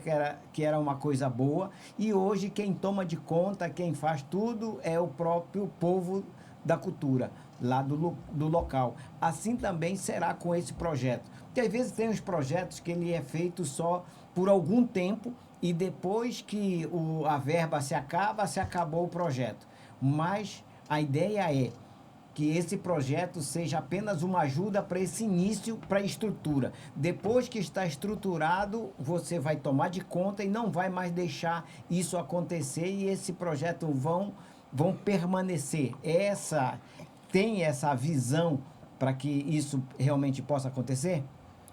que era uma coisa boa, e hoje quem toma de conta, quem faz tudo é o próprio povo da cultura, lá do local. Assim também será com esse projeto. Porque às vezes tem uns projetos que ele é feito só por algum tempo, e depois que a verba se acabou o projeto. Mas a ideia é que esse projeto seja apenas uma ajuda para esse início, para a estrutura. Depois que está estruturado, você vai tomar de conta e não vai mais deixar isso acontecer, e esse projeto vão permanecer. Tem essa visão para que isso realmente possa acontecer?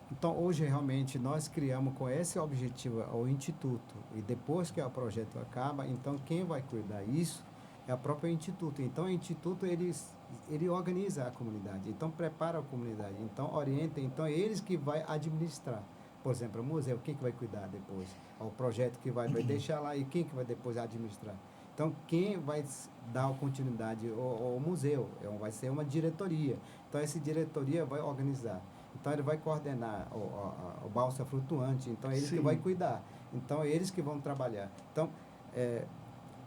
Então, hoje, realmente, nós criamos com esse objetivo o Instituto. E depois que o projeto acaba, então, quem vai cuidar disso é o próprio Instituto. Então, o Instituto, ele organiza a comunidade. Então, prepara a comunidade. Então, orienta. Então, eles que vai administrar. Por exemplo, o museu, quem que vai cuidar depois? O projeto que vai deixar lá e quem que vai depois administrar? Então, quem vai dar continuidade ao museu? Vai ser uma diretoria. Então, essa diretoria vai organizar. Então, ele vai coordenar o balsa flutuante. Então, ele que vai cuidar. Então, eles que vão trabalhar. Então,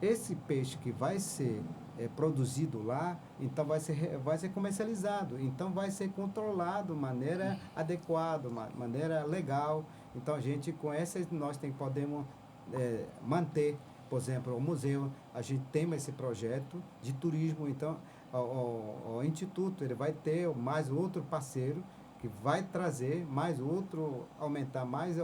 esse peixe que vai ser produzido lá, então vai ser comercializado. Então, vai ser controlado de maneira adequada, maneira legal. Então, a gente, com essas, nós podemos manter por exemplo, o museu, a gente tem esse projeto de turismo, então o Instituto ele vai ter mais outro parceiro que vai trazer mais outro, aumentar mais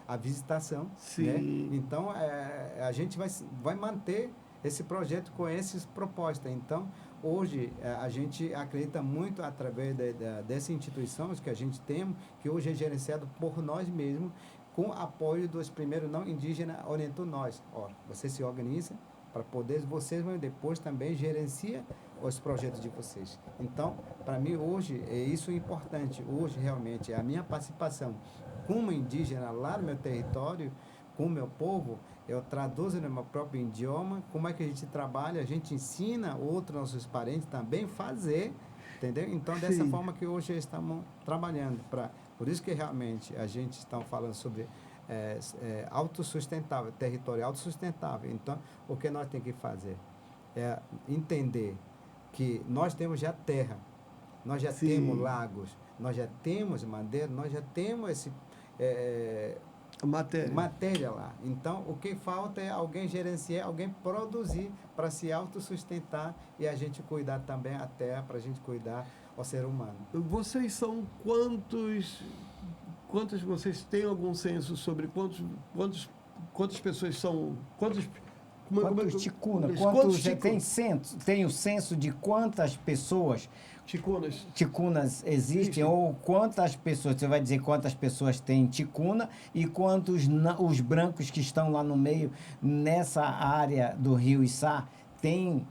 a visitação, né? Sim. Então, a gente vai manter esse projeto com essas propostas. Então, hoje, a gente acredita muito através dessas instituições que a gente tem, que hoje é gerenciado por nós mesmos, com apoio dos primeiros não indígenas, orientou nós. Ó, você se organiza para poder, vocês vão depois também gerenciar os projetos de vocês. Então, para mim, hoje, é isso importante. Hoje, realmente, a minha participação como indígena lá no meu território, com o meu povo, eu traduzo no meu próprio idioma, como é que a gente trabalha, a gente ensina outros nossos parentes também fazer, entendeu? Então, dessa Sim. forma que hoje estamos trabalhando. Por isso que realmente a gente está falando sobre autossustentável, território autossustentável. Então, o que nós temos que fazer é entender que nós temos já terra, nós já Sim. temos lagos, nós já temos madeira, nós já temos esse matéria lá. Então, o que falta é alguém gerenciar, alguém produzir para se autossustentar e a gente cuidar também a terra, para a gente cuidar o ser humano. Vocês são quantos vocês têm algum senso sobre quantas pessoas são, Quantos ticuna? Quantos tem o censo de quantas pessoas ticunas existem? Ou quantas pessoas, você vai dizer quantas pessoas têm ticuna e quantos os brancos que estão lá no meio, nessa área do Rio Içá, tem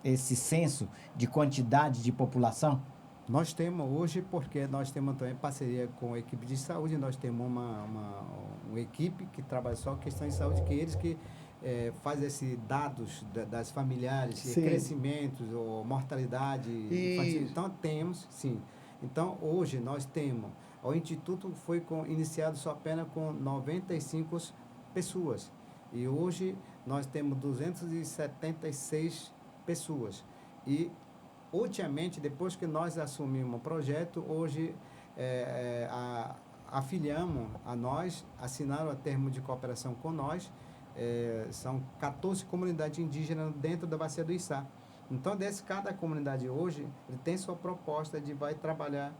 esse censo de quantidade de população? Nós temos hoje, porque nós temos também parceria com a equipe de saúde, nós temos uma equipe que trabalha só a questão de saúde, que eles que faz esses dados das familiares, crescimentos, ou mortalidade infantil. Então, temos, sim. Então, hoje nós temos, o Instituto foi iniciado só apenas com 95 pessoas. E hoje nós temos 276 pessoas. E, ultimamente, depois que nós assumimos o projeto, hoje afiliamos a nós, assinaram o termo de cooperação com nós. São 14 comunidades indígenas dentro da Bacia do Içá. Então, cada comunidade hoje ele tem sua proposta de vai trabalhar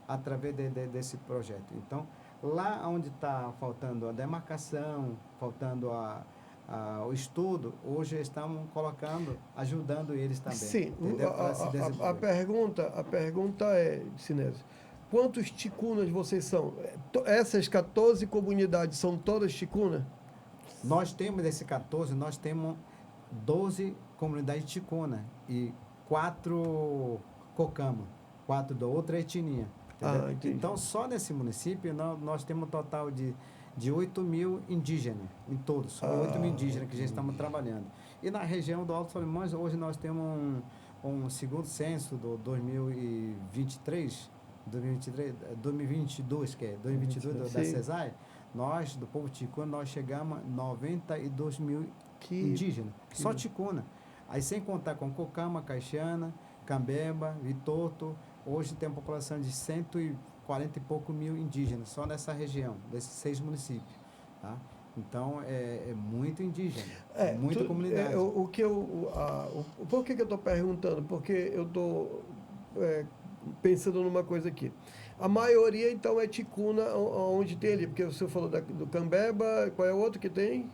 através desse projeto. Então, lá onde está faltando a demarcação, faltando o estudo, hoje estamos colocando, ajudando eles também. Sim, a pergunta é, Sinésio, quantos ticunas vocês são? Essas 14 comunidades são todas ticunas? Nós temos, desses 14, nós temos 12 comunidades ticuna e 4 cocama, 4 da outra etnia. Então, só nesse município, nós temos um total de 8 mil indígenas, em todos, só 8 mil indígenas que já estamos trabalhando. E na região do Alto Solimões, hoje nós temos um segundo censo do 2022, que é 2022 da CESAI, nós, do povo ticuna, nós chegamos a 92 mil indígenas, só ticuna. Aí, sem contar com Cocama, Caixana, Cambeba, Vitoto, hoje tem uma população de 140 e pouco mil indígenas, só nessa região, desses 6 municípios. Tá? Então, é muito indígena, muita comunidade. Por que eu estou perguntando? Porque eu estou pensando numa coisa aqui. A maioria, então, é ticuna, onde tem ali, porque você falou do Cambeba, qual é o outro que tem?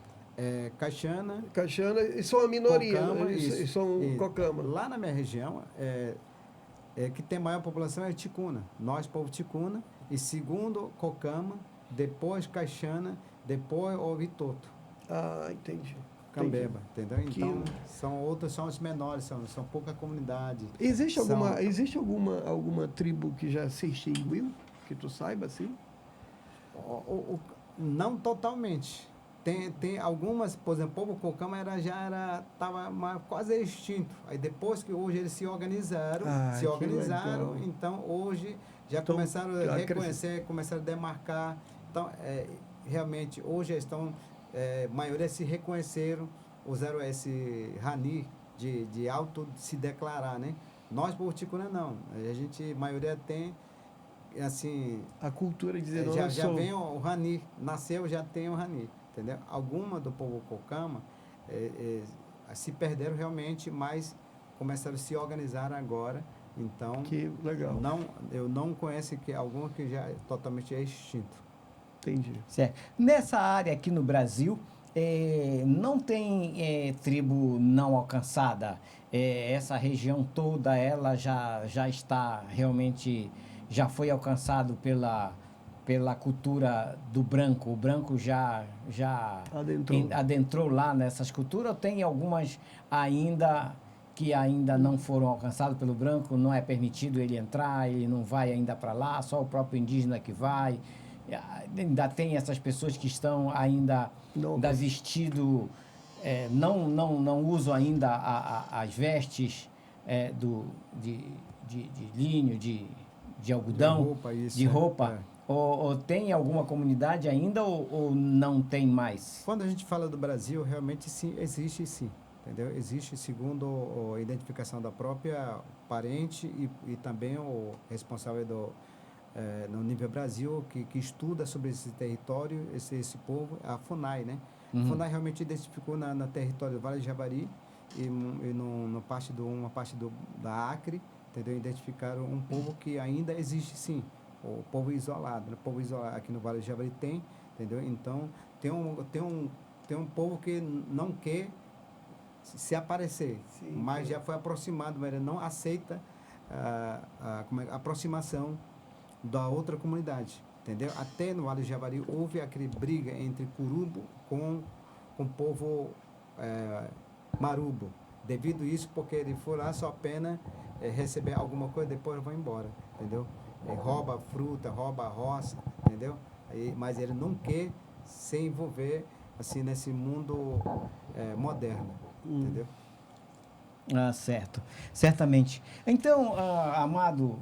Caixana, e são a minoria, Cocama, e são Cocama. Lá na minha região, que tem maior população é ticuna. Nós, povo ticuna, e segundo Cocama, depois Caixana, depois o Vitoto. Ah, entendi. Cambeba, entendeu? Então, são os menores, são pouca comunidade. Existe alguma tribo que já se extinguiu, que tu saiba, assim? Não totalmente. Tem algumas, por exemplo, o povo Cocama estava quase extinto. Aí depois que hoje eles se organizaram, então hoje já começaram a reconhecer, começaram a demarcar. Então, realmente, hoje estão, maioria se reconheceram, usaram esse Rani de auto se declarar, né? Nós, povo ticuna, não. A maioria tem, assim... A cultura de dizer, já vem o Rani, nasceu, já tem o Rani. entendeu? Alguma do povo Cocama se perderam realmente, mas começaram a se organizar agora. Então, Que legal. eu não conheço algum que já totalmente é extinto. Entendi. Certo. Nessa área aqui no Brasil, não tem tribo não alcançada. Essa região toda, ela já está realmente, já foi alcançado pela cultura do branco. O branco já adentrou lá nessas culturas, ou tem algumas ainda que ainda não foram alcançados pelo branco, não é permitido ele entrar, ele não vai ainda para lá, só o próprio indígena que vai. Ainda tem essas pessoas que estão ainda vestido, não usam ainda as vestes de linho, de algodão, isso, de roupa. Ou tem alguma comunidade ainda ou não tem mais? Quando a gente fala do Brasil, realmente sim, existe sim. Entendeu? Existe, segundo a identificação da própria parente e também o responsável no nível Brasil, que estuda sobre esse território, esse povo, a FUNAI, né? A FUNAI realmente identificou na território do Vale do Javari e uma parte da Acre, entendeu? Identificaram um povo que ainda existe sim, o povo isolado. O povo isolado aqui no Vale do Javari tem, entendeu? Então, tem um povo que não quer se aparecer, sim, mas já foi aproximado, mas ele não aceita a aproximação da outra comunidade, entendeu? Até no Vale do Javari houve aquele briga entre Curubo com o povo Marubo, devido a isso, porque ele foi lá só apenas receber alguma coisa, depois vai embora, entendeu? Rouba a fruta, rouba a roça, entendeu? Mas ele não quer se envolver assim nesse mundo moderno. Entendeu? Certo. Certamente. Então, Amado,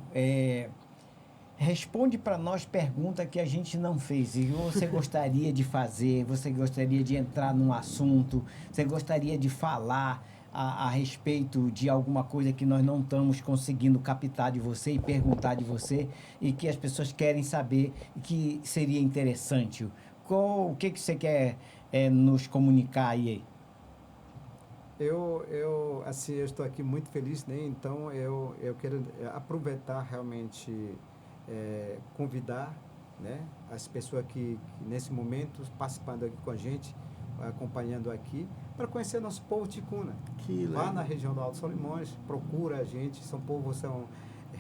responde para nós pergunta que a gente não fez. E você gostaria de fazer, você gostaria de entrar num assunto, você gostaria de falar a respeito de alguma coisa que nós não estamos conseguindo captar de você e perguntar de você e que as pessoas querem saber e que seria interessante. O que você quer nos comunicar aí? Eu estou aqui muito feliz, né? Então, eu quero aproveitar realmente, convidar, né, as pessoas que nesse momento, participando aqui com a gente, acompanhando aqui, para conhecer nosso povo ticuna. Vá na região do Alto Solimões, procura a gente, são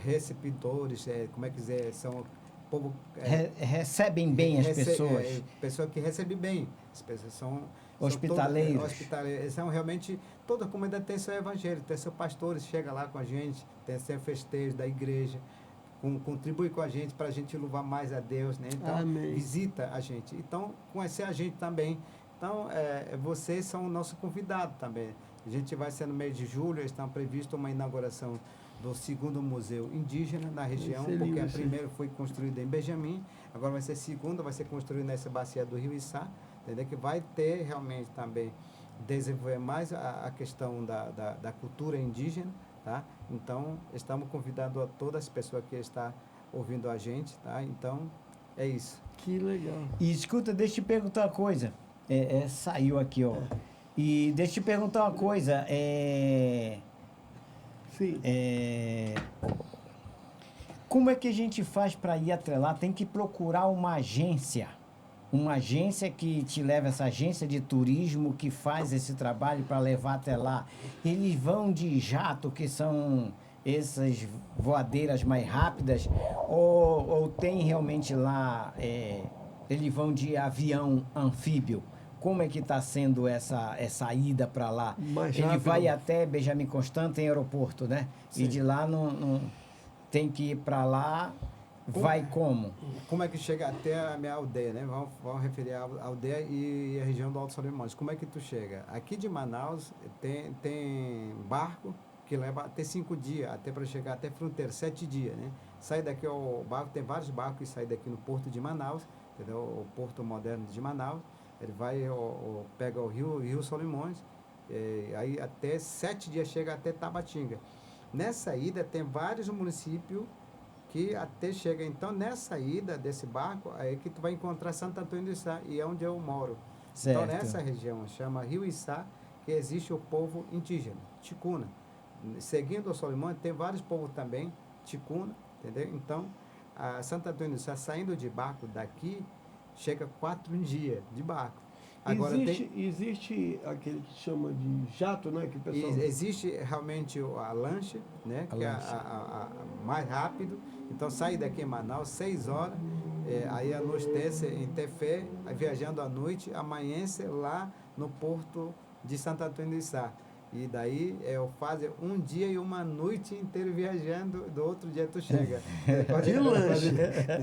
receptores, como é que dizer, são povo... recebem bem as pessoas. Pessoas que recebem bem, as pessoas são... Hospitaleiros. Hospitaleiros. São realmente, toda a comunidade tem seu evangelho, tem seus pastores, chega lá com a gente, tem seu festejo da igreja, contribui com a gente para a gente louvar mais a Deus, né? Então, amém, visita a gente. Então, conhecer a gente também. Então, vocês são o nosso convidado também. A gente vai ser no mês de julho, está previsto uma inauguração do segundo museu indígena na região, porque a primeira foi construída em Benjamin, agora vai ser a segunda, vai ser construída nessa bacia do Rio Içá, entendeu? Que vai ter realmente também desenvolver mais a questão da cultura indígena, tá? Então, estamos convidando a todas as pessoas que estão ouvindo a gente, tá? Então, é isso. Que legal. E escuta, deixa eu te perguntar uma coisa. Saiu aqui, ó. E deixa eu te perguntar uma coisa. Sim. Como é que a gente faz para ir até lá? Tem que procurar uma agência que te leva, essa agência de turismo que faz esse trabalho para levar até lá. Eles vão de jato, que são essas voadeiras mais rápidas, ou tem realmente lá, eles vão de avião anfíbio? Como é que está sendo essa ida para lá? Mais Ele rápido. vai até Benjamin Constant, tem aeroporto, né? Sim. E de lá não tem que ir para lá. Vai como? Como é que chega até a minha aldeia, né? Vamos referir a aldeia e a região do Alto Solimões. Como é que tu chega? Aqui de Manaus tem barco que leva até 5 dias, até para chegar até a fronteira, 7 dias, né? Sai daqui o barco, tem vários barcos que saem daqui no porto de Manaus, entendeu? O porto moderno de Manaus. Ele vai, pega o rio Solimões, aí até 7 dias chega até Tabatinga. Nessa ida tem vários municípios que até chega. Então, nessa ida desse barco, aí que tu vai encontrar Santo Antônio do Içá, e é onde eu moro. Certo. Então, nessa região chama Rio Içá, que existe o povo indígena, Ticuna. Seguindo o Solimões, tem vários povos também, Ticuna, entendeu? Então, a Santo Antônio do Içá, saindo de barco daqui, chega 4 dias de barco. Agora Existe aquele que chama de jato, né? Que o pessoal... existe realmente a lancha, né? A que lancha. é mais rápido. Então sai daqui em Manaus 6 horas, aí anoitece em Tefé, aí viajando à noite, amanhece lá no porto de Santo Antônio do Içá. E daí eu faço um dia e uma noite inteira viajando, do outro dia tu chega. De lanche.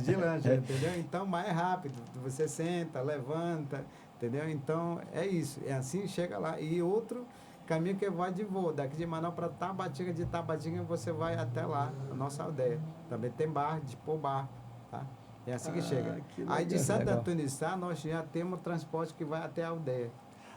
De lanche, entendeu? Então mais rápido, você senta, levanta, entendeu? Então é isso, é assim chega lá. E outro caminho que vai de voo, daqui de Manaus para Tabatinga, de Tabatinga você vai até lá, a nossa aldeia. Também tem barco, de pôr barco, tá? É assim que chega. Que Aí de legal. Santo Antônio do Içá, nós já temos transporte que vai até a aldeia.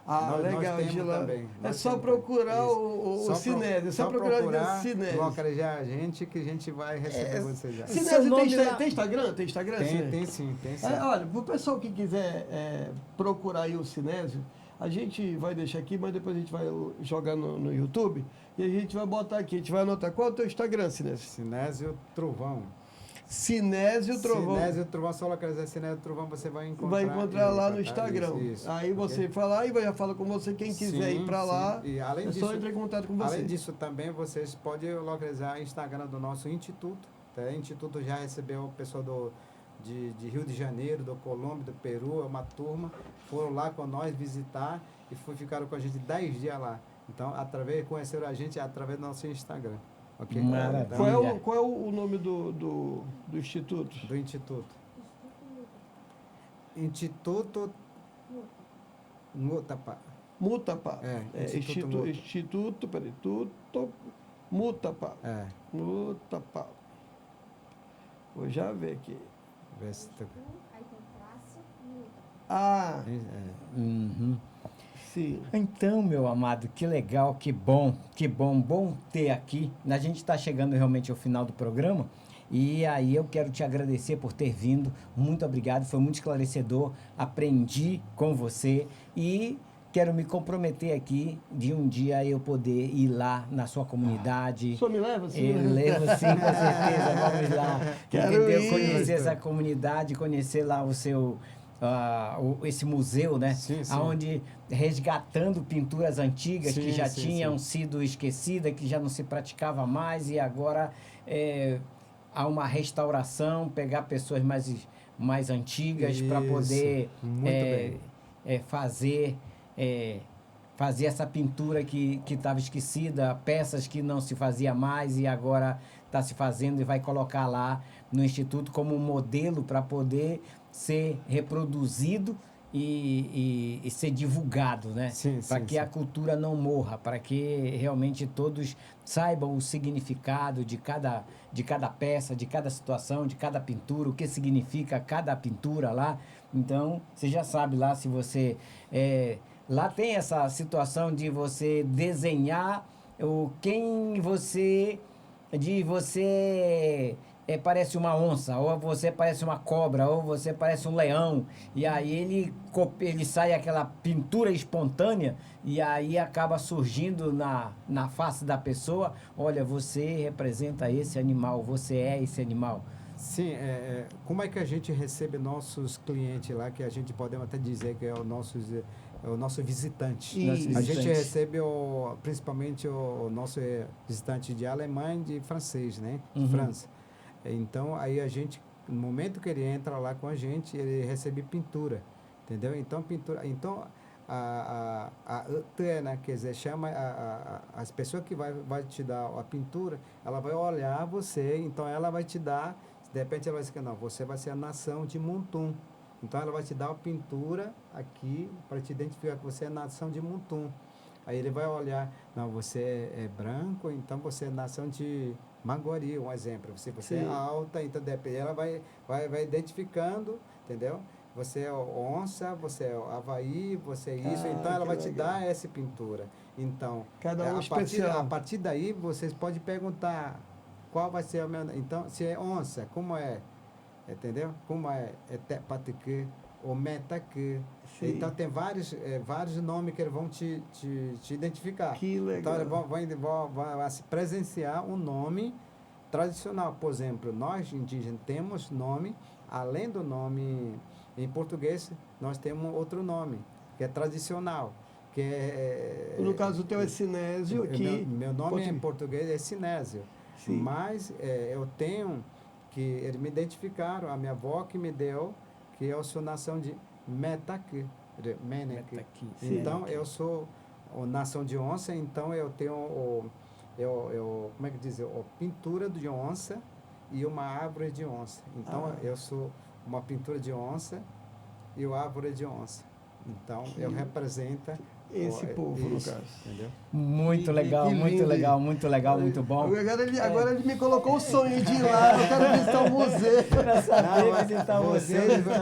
Ah, Nós legal, temos Gila. também. É Nós só temos procurar isso. o Sinésio, só procurar o Sinésio. localizar a gente que a gente vai receber você já. Seu Sinésio nome lá- tem Instagram? Tem Instagram, Sinésio? Tem sim, tem sim. Olha, para o pessoal que quiser procurar aí o Sinésio, a gente vai deixar aqui, mas depois a gente vai jogar no YouTube e a gente vai botar aqui, a gente vai anotar. Qual é o teu Instagram, Sinésio? Sinésio Trovão. Sinésio Trovão. Sinésio Trovão, só localizar Sinésio Trovão, você vai encontrar. Vai encontrar lá no tá? Instagram. Isso. Aí você fala, já fala com você, quem quiser ir para lá, E além é disso, só entrar em contato com você. além disso também, vocês podem localizar o Instagram do nosso instituto. Tá? O instituto já recebeu o pessoal de Rio de Janeiro, do Colômbia, do Peru, é uma turma, foram lá com nós visitar e ficaram com a gente 10 dias lá. Então, conheceram a gente através do nosso Instagram. Ok? Maravilha. Então, Qual é o nome do instituto? do Instituto. Instituto Mutapá. Mutapá. Instituto Instituto, peraí, Mutapá. É, Mutapá. Vou já ver aqui. vê se tu... Aí tem traço, muda. Ah, Uhum. sim. Então, meu amado, que legal, que bom ter aqui. A gente está chegando realmente ao final do programa e aí eu quero te agradecer por ter vindo. Muito obrigado, foi muito esclarecedor. Aprendi com você e quero me comprometer aqui de um dia eu poder ir lá na sua comunidade. O senhor me leva? Eu levo sim, com certeza. Vamos lá. Quero Entendeu? ir. Conhecer essa comunidade, conhecer lá o seu. Esse museu, né? Sim, sim. Onde resgatando pinturas antigas que Sim, já sim, tinham sim. sido esquecidas, que já não se praticava mais e agora há uma restauração, pegar pessoas mais antigas para Isso, poder muito bem. fazer essa pintura que estava esquecida, peças que não se fazia mais e agora está se fazendo e vai colocar lá no Instituto como um modelo para poder ser reproduzido e ser divulgado, né? Sim, Para sim, que sim. a cultura não morra, para que realmente todos saibam o significado de cada peça, de cada situação, de cada pintura, o que significa cada pintura lá. Então, você já sabe lá se você... lá tem essa situação de você desenhar quem você... de você... parece uma onça, ou você parece uma cobra, ou você parece um leão, e aí ele sai aquela pintura espontânea, e aí acaba surgindo na face da pessoa, olha, você representa esse animal, você é esse animal. Sim, como é que a gente recebe nossos clientes lá, que a gente podemos até dizer que é o nosso visitante. Isso. A gente recebe principalmente o nosso visitante de alemão e de francês, né? De Uhum. França. Então, aí a gente, no momento que ele entra lá com a gente, ele recebe pintura, entendeu? Então, pintura... Então, né, quer dizer, chama as pessoas que vai te dar a pintura, ela vai olhar você, então ela vai te dar, de repente ela vai dizer, não, você vai ser a nação de Muntum. Então, ela vai te dar a pintura aqui para te identificar que você é a nação de Muntum. Aí ele vai olhar, não, você é branco, então você é nação de Maguari, um exemplo. Você é Sim. alta, então depende. Ela vai identificando, entendeu? Você é onça, você é Havaí, você é isso. Então ela que vai te legal. dar essa pintura. Então, Cada um a especial. partir daí, vocês podem perguntar qual vai ser a minha... Então, se é onça, como é? Entendeu? Como é Pateque, ou Metaque. Sim. Então tem vários nomes que eles vão te identificar. Que legal. Então eles vão se presenciar um nome tradicional. Por exemplo, nós indígenas temos nome, além do nome em português, nós temos outro nome, que é tradicional. Que No caso, o teu é Sinésio aqui. Meu nome em português é Sinésio. Sim. Mas eu tenho que eles me identificaram, a minha avó que me deu, que eu sou nação de Metaque, Meneke. Então eu sou nação de onça, então eu tenho como é que diz? Pintura de onça e uma árvore de onça. Então eu sou uma pintura de onça e uma árvore de onça. Então eu represento Esse povo, no isso, caso. entendeu? Muito legal, que muito lindo, legal, muito legal, muito bom. Agora ele me colocou o sonho de ir lá, eu quero visitar o museu. Pra saber Não, visitar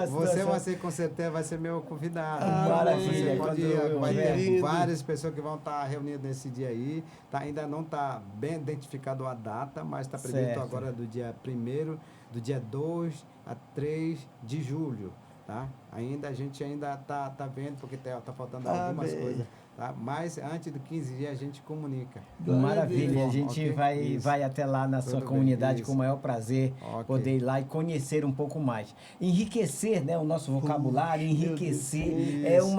você vai ser, com certeza vai ser meu convidado. Maravilha. Você pode Quando vai ter lindo. várias pessoas que vão estar reunidas nesse dia aí. Ainda não está bem identificado a data, mas está previsto Certo. agora do dia 1º, do dia 2 a 3 de julho. Tá? A gente ainda está vendo, porque está faltando algumas bem. coisas. Tá? Mas antes de 15 dias a gente comunica. Maravilha, a Deus. gente Ok? vai até lá na sua Tudo bem, comunidade isso. com o maior prazer, Ok. poder ir lá e conhecer um pouco mais. Enriquecer, né, o nosso vocabulário, Meu enriquecer, Deus.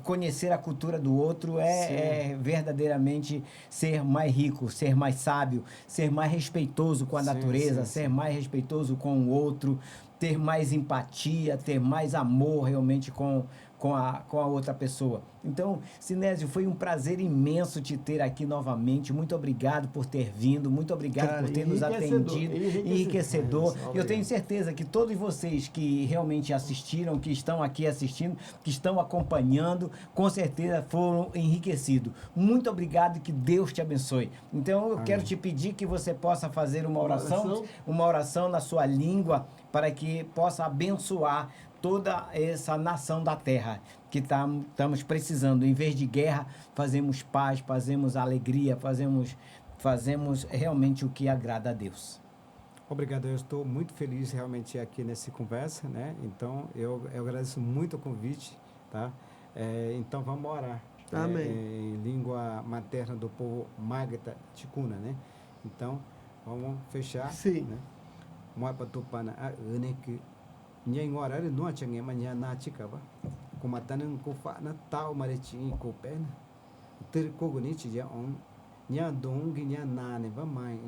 conhecer a cultura do outro, é verdadeiramente ser mais rico, ser mais sábio, ser mais respeitoso com a Sim, natureza, sim, ser sim. mais respeitoso com o outro, ter mais empatia, ter mais amor realmente com a outra pessoa. Então, Sinésio, foi um prazer imenso te ter aqui novamente. Muito obrigado por ter vindo, muito obrigado Cara, por ter nos enriquecedor, atendido. enriquecedor. Enriquecedor. Isso, Eu obrigado. tenho certeza que todos vocês que realmente assistiram, que estão aqui assistindo, que estão acompanhando, com certeza foram enriquecidos. Muito obrigado e que Deus te abençoe. Então, eu quero te pedir que você possa fazer uma oração na sua língua, para que possa abençoar toda essa nação da terra que estamos precisando. Em vez de guerra, fazemos paz, fazemos alegria, fazemos realmente o que agrada a Deus. Obrigado, eu estou muito feliz realmente aqui nessa conversa, né? Então, eu agradeço muito o convite, tá? Então, vamos orar. Amém. Em língua materna do povo Magata Ticuna, né? Então, vamos fechar. Sim. Né? Moi patupana a que nhai ngora ri no change manya na chikaba kuma tanan ko fa na tao marechi ko pen ter ko guni chi ja on nya dong gi nya na ne ba mai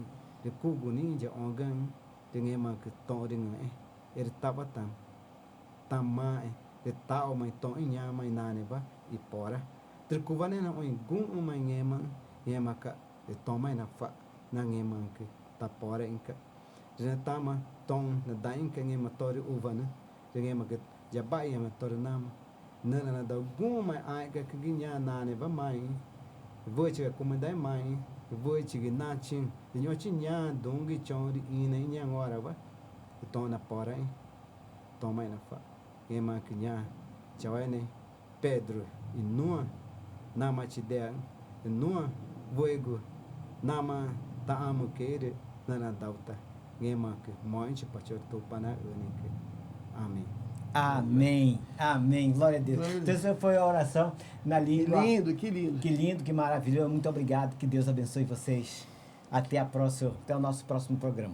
de ko guni ja on gan de nge ma ke to de nge tabatan tamma de tao mai to nya mai na ne ba ipora ter ko vane na on gun mai nge ma ka de to mai na fa na nge ma ke tapora inka tama tong na dain ka nge matori uvana nge maket jaba ya matori nam na da gu mai ai ka ginya na ne ba mai voi che ko mai mai voi che na chin nyo chin nya dongi chori ina nya ngora ba to na pora to mai na fa nge ma kinya chawene Pedro inua nama chidea inua voego nama ta amo querer na dauta ngemak mointe pachoto pana unik. Amém. Amém. Amém. Glória a Deus. Glória a Então, Deus. essa foi a oração na Que língua. lindo, que lindo. Que lindo, que maravilhoso. Muito obrigado. Que Deus abençoe vocês. Até o nosso próximo programa.